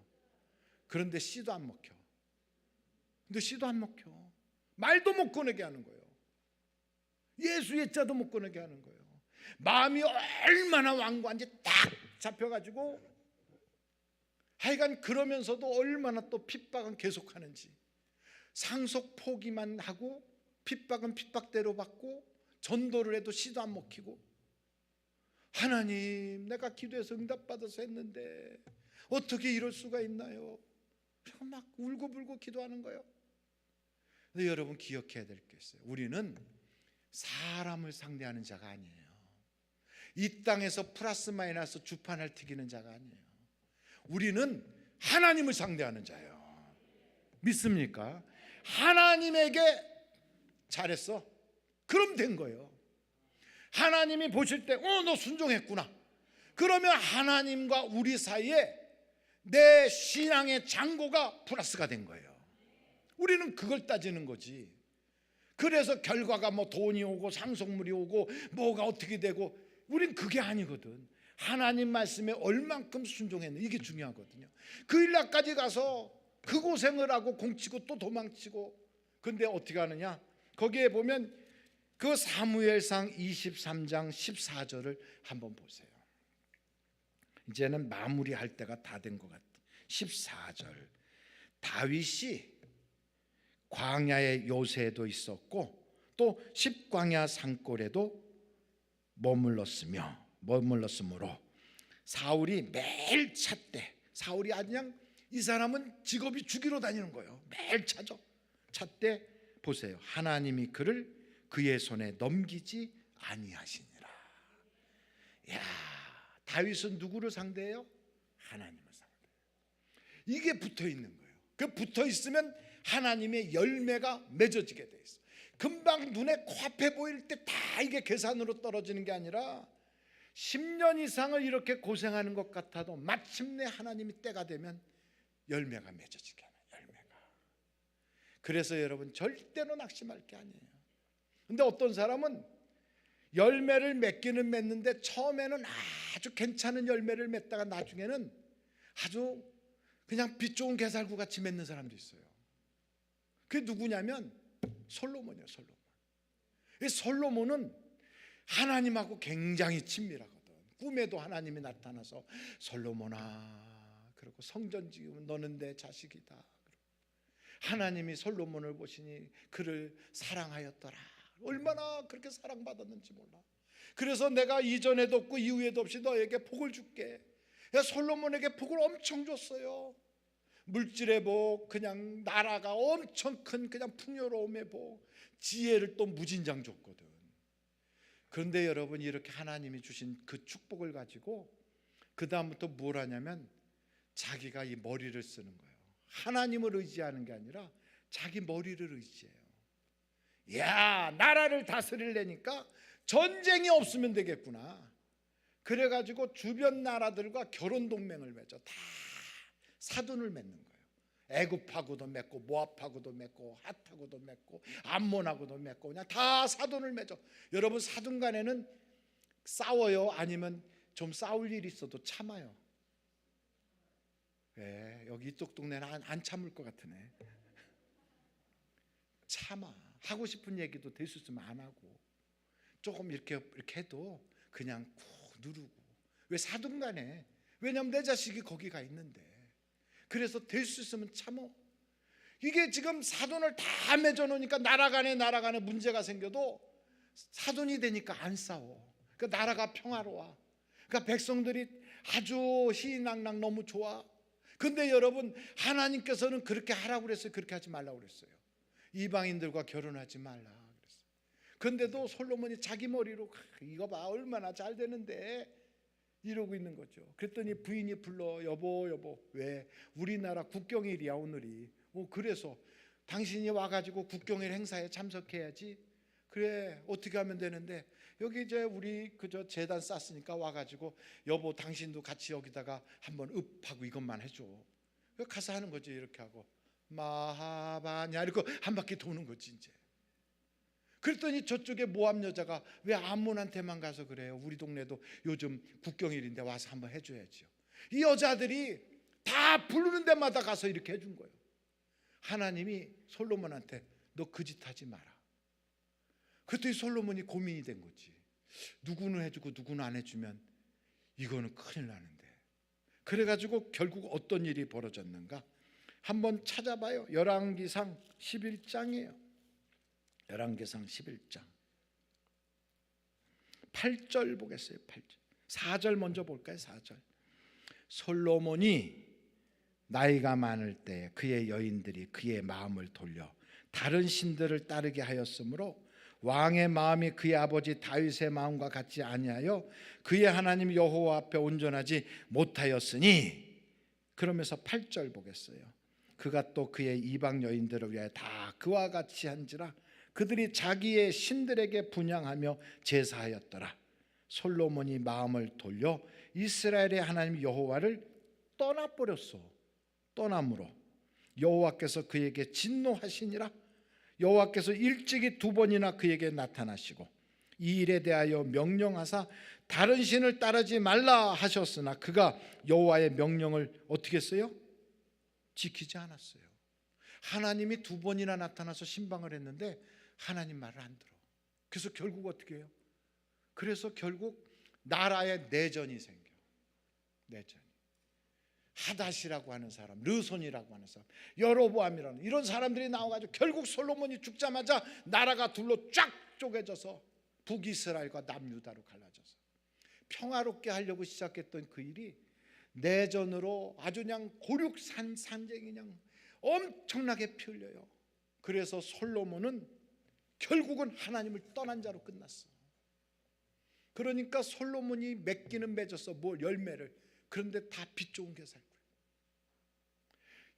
그런데 씨도 안 먹혀. 근데 씨도 안 먹혀. 말도 못 꺼내게 하는 거예요. 예수의 자도 못 꺼내게 하는 거예요. 마음이 얼마나 완고한지 딱 잡혀가지고, 하여간 그러면서도 얼마나 또 핍박은 계속하는지, 상속 포기만 하고 핍박은 핍박대로 받고 전도를 해도 씨도 안 먹히고, 하나님, 내가 기도해서 응답받아서 했는데 어떻게 이럴 수가 있나요? 그리고 막 울고불고 기도하는 거예요. 근데 여러분 기억해야 될 게 있어요. 우리는 사람을 상대하는 자가 아니에요. 이 땅에서 플러스 마이너스 주판을 튀기는 자가 아니에요. 우리는 하나님을 상대하는 자예요. 믿습니까? 하나님에게 잘했어, 그럼 된 거예요. 하나님이 보실 때 너 순종했구나. 그러면 하나님과 우리 사이에 내 신앙의 장고가 플러스가 된 거예요. 우리는 그걸 따지는 거지. 그래서 결과가 뭐 돈이 오고 상속물이 오고 뭐가 어떻게 되고, 우린 그게 아니거든. 하나님 말씀에 얼만큼 순종했는지, 이게 중요하거든요. 그 일날까지 가서 그 고생을 하고 공치고 또 도망치고, 근데 어떻게 하느냐? 거기에 보면 그 사무엘상 23장 14절을 한번 보세요. 이제는 마무리할 때가 다 된 것 같아요. 14절, 다윗이 광야의 요새도 있었고 또 십광야 산골에도 머물렀으므로 사울이 매일 찾되, 사울이 아주 그냥 이 사람은 직업이 죽이러 다니는 거예요. 매일 찾되 보세요, 하나님이 그를 그의 손에 넘기지 아니하시니라. 야, 다윗은 누구를 상대해요? 하나님을 상대해요. 이게 붙어 있는 거예요. 그 붙어 있으면 하나님의 열매가 맺어지게 돼 있어. 금방 눈에 코앞에 보일 때 다 이게 계산으로 떨어지는 게 아니라 10년 이상을 이렇게 고생하는 것 같아도 마침내 하나님이 때가 되면 열매가 맺어지게 하는, 열매가. 그래서 여러분 절대로 낙심할 게 아니에요. 근데 어떤 사람은 열매를 맺기는 맺는데 처음에는 아주 괜찮은 열매를 맺다가 나중에는 아주 그냥 빛 좋은 게살구 같이 맺는 사람도 있어요. 그게 누구냐면 솔로몬이에요. 솔로몬은 하나님하고 굉장히 친밀하거든. 꿈에도 하나님이 나타나서 솔로몬아 그리고 성전 지으면 너는 내 자식이다. 하나님이 솔로몬을 보시니 그를 사랑하였더라. 얼마나 그렇게 사랑받았는지 몰라. 그래서 내가 이전에도 없고 이후에도 없이 너에게 복을 줄게. 솔로몬에게 복을 엄청 줬어요. 물질의 복, 그냥 나라가 엄청 큰 그냥 풍요로움의 복, 지혜를 또 무진장 줬거든. 그런데 여러분, 이렇게 하나님이 주신 그 축복을 가지고 그 다음부터 뭘 하냐면 자기가 이 머리를 쓰는 거예요. 하나님을 의지하는 게 아니라 자기 머리를 의지해요. 야, 나라를 다스리려니까 전쟁이 없으면 되겠구나. 그래가지고 주변 나라들과 결혼 동맹을 맺어. 다 사돈을 맺는 거예요. 애굽하고도 맺고 모압하고도 맺고 핫하고도 맺고 암몬하고도 맺고 그냥 다 사돈을 맺어. 여러분, 사돈 간에는 싸워요? 아니면 좀 싸울 일이 있어도 참아요? 왜? 여기 이쪽 동네는 안 참을 것 같으네. 참아. 하고 싶은 얘기도 될 수 있으면 안 하고, 조금 이렇게 해도 그냥 꾹 누르고. 왜? 사돈 간에. 왜냐면 내 자식이 거기 가 있는데. 그래서 될 수 있으면 참어. 이게 지금 사돈을 다 맺어 놓으니까 나라 간에 문제가 생겨도 사돈이 되니까 안 싸워. 그러니까 나라가 평화로워. 그러니까 백성들이 아주 희낙낙 너무 좋아. 근데 여러분, 하나님께서는 그렇게 하라고 그랬어요? 그렇게 하지 말라고 그랬어요? 이방인들과 결혼하지 말라 그랬어요. 근데도 솔로몬이 자기 머리로 이거 봐 얼마나 잘 되는데 이러고 있는 거죠. 그랬더니 부인이 불러. 여보 왜? 우리나라 국경일이야 오늘이. 그래서 당신이 와가지고 국경일 행사에 참석해야지. 그래, 어떻게 하면 되는데? 여기 이제 우리 그저 재단 쌌으니까 와가지고 여보 당신도 같이 여기다가 한번 읍하고 이것만 해줘. 가서 하는 거지. 이렇게 하고 마하바냐 이렇게 한 바퀴 도는 거지 이제. 그랬더니 저쪽에 모압 여자가 왜 암몬한테만 가서 그래요? 우리 동네도 요즘 국경일인데 와서 한번 해줘야죠. 이 여자들이 다 부르는 데마다 가서 이렇게 해준 거예요. 하나님이 솔로몬한테 너 그 짓 하지 마라. 그랬더니 솔로몬이 고민이 된 거지. 누구는 해주고 누구는 안 해주면 이거는 큰일 나는데. 그래가지고 결국 어떤 일이 벌어졌는가 한번 찾아봐요. 열왕기상 11장이에요 열왕기상 11장 8절 보겠어요. 8절 4절 먼저 볼까요? 4절. 솔로몬이 나이가 많을 때 그의 여인들이 그의 마음을 돌려 다른 신들을 따르게 하였으므로 왕의 마음이 그의 아버지 다윗의 마음과 같지 아니하여 그의 하나님 여호와 앞에 온전하지 못하였으니. 그러면서 8절 보겠어요. 그가 또 그의 이방 여인들을 위하여 다 그와 같이 한지라 그들이 자기의 신들에게 분향하며 제사하였더라. 솔로몬이 마음을 돌려 이스라엘의 하나님 여호와를 떠나버렸어. 떠남으로 여호와께서 그에게 진노하시니라. 여호와께서 일찍이 2번이나 그에게 나타나시고 이 일에 대하여 명령하사 다른 신을 따르지 말라 하셨으나 그가 여호와의 명령을 어떻게 했어요? 지키지 않았어요. 하나님이 2번이나 나타나서 신방을 했는데 하나님 말을 안 들어. 그래서 결국 어떻게 해요? 그래서 결국 나라에 내전이 생겨. 내전이. 하닷이라고 하는 사람, 르손이라고 하는 사람, 여로보암이라는 이런 사람들이 나와가지고 결국 솔로몬이 죽자마자 나라가 둘로 쫙 쪼개져서 북이스라엘과 남유다로 갈라져서 평화롭게 하려고 시작했던 그 일이 내전으로 아주 그냥 고륙산쟁이 그냥 엄청나게 피 흘려요. 그래서 솔로몬은 결국은 하나님을 떠난 자로 끝났어. 그러니까 솔로몬이 맺기는 맺었어. 뭘 열매를. 그런데 다 빛 좋은 게 살 거예요.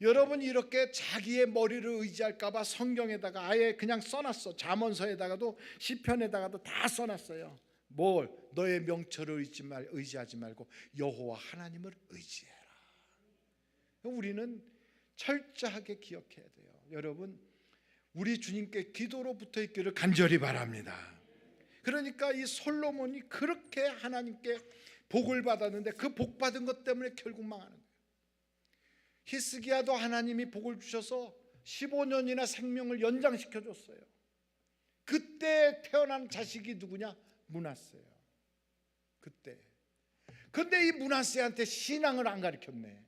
여러분, 이렇게 자기의 머리를 의지할까 봐 성경에다가 아예 그냥 써놨어. 잠언서에다가도 시편에다가도 다 써놨어요. 뭘? 너의 명철을 의지하지 말고 여호와 하나님을 의지해라. 우리는 철저하게 기억해야 돼요. 여러분, 우리 주님께 기도로 붙어있기를 간절히 바랍니다. 그러니까 이 솔로몬이 그렇게 하나님께 복을 받았는데 그 복 받은 것 때문에 결국 망하는 거예요. 히스기야도 하나님이 복을 주셔서 15년이나 생명을 연장시켜 줬어요. 그때 태어난 자식이 누구냐? 므낫세예요. 그때. 근데 이 므낫세한테 신앙을 안 가르쳤네.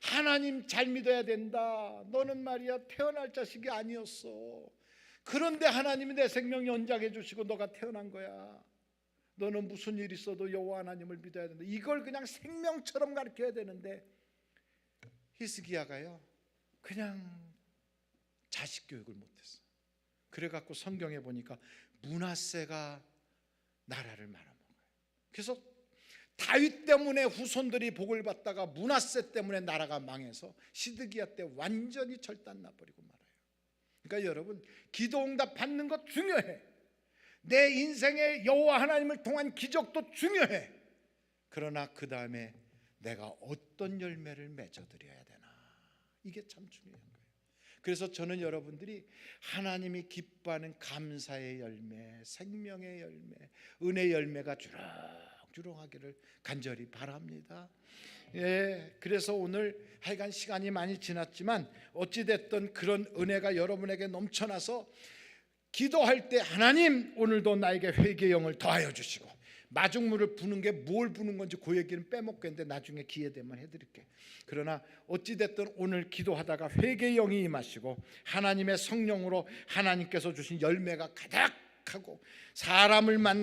하나님 잘 믿어야 된다. 너는 말이야 태어날 자식이 아니었어. 그런데 하나님이 내 생명 연장해 주시고 너가 태어난 거야. 너는 무슨 일 있어도 여호와 하나님을 믿어야 된다. 이걸 그냥 생명처럼 가르쳐야 되는데 히스기야가요 그냥 자식 교육을 못했어. 그래갖고 성경에 보니까 므낫세가 나라를 말아먹어요. 그래서 다윗 때문에 후손들이 복을 받다가 므낫세 때문에 나라가 망해서 시드기야 때 완전히 절단나버리고 말아요. 그러니까 여러분, 기도 응답 받는 것 중요해. 내 인생에 여호와 하나님을 통한 기적도 중요해. 그러나 그 다음에 내가 어떤 열매를 맺어드려야 되나, 이게 참 중요한 거예요. 그래서 저는 여러분들이 하나님이 기뻐하는 감사의 열매, 생명의 열매, 은혜의 열매가 주렁주렁하기를 간절히 바랍니다. 그래서 오늘 하여간 시간이 많이 지났지만 어찌됐든 그런 은혜가 여러분에게 넘쳐나서 기도할 때 하나님 오늘도 나에게 회개의 영을 더하여 주시고, 마중물을 부는 게 뭘 부는 건지 그 얘기는 빼먹겠는데 나중에 기회 되면 해드릴게. 그러나 어찌됐든 오늘 기도하다가 회개의 영이 임하시고 하나님의 성령으로 하나님께서 주신 열매가 가득하고 사람을 만나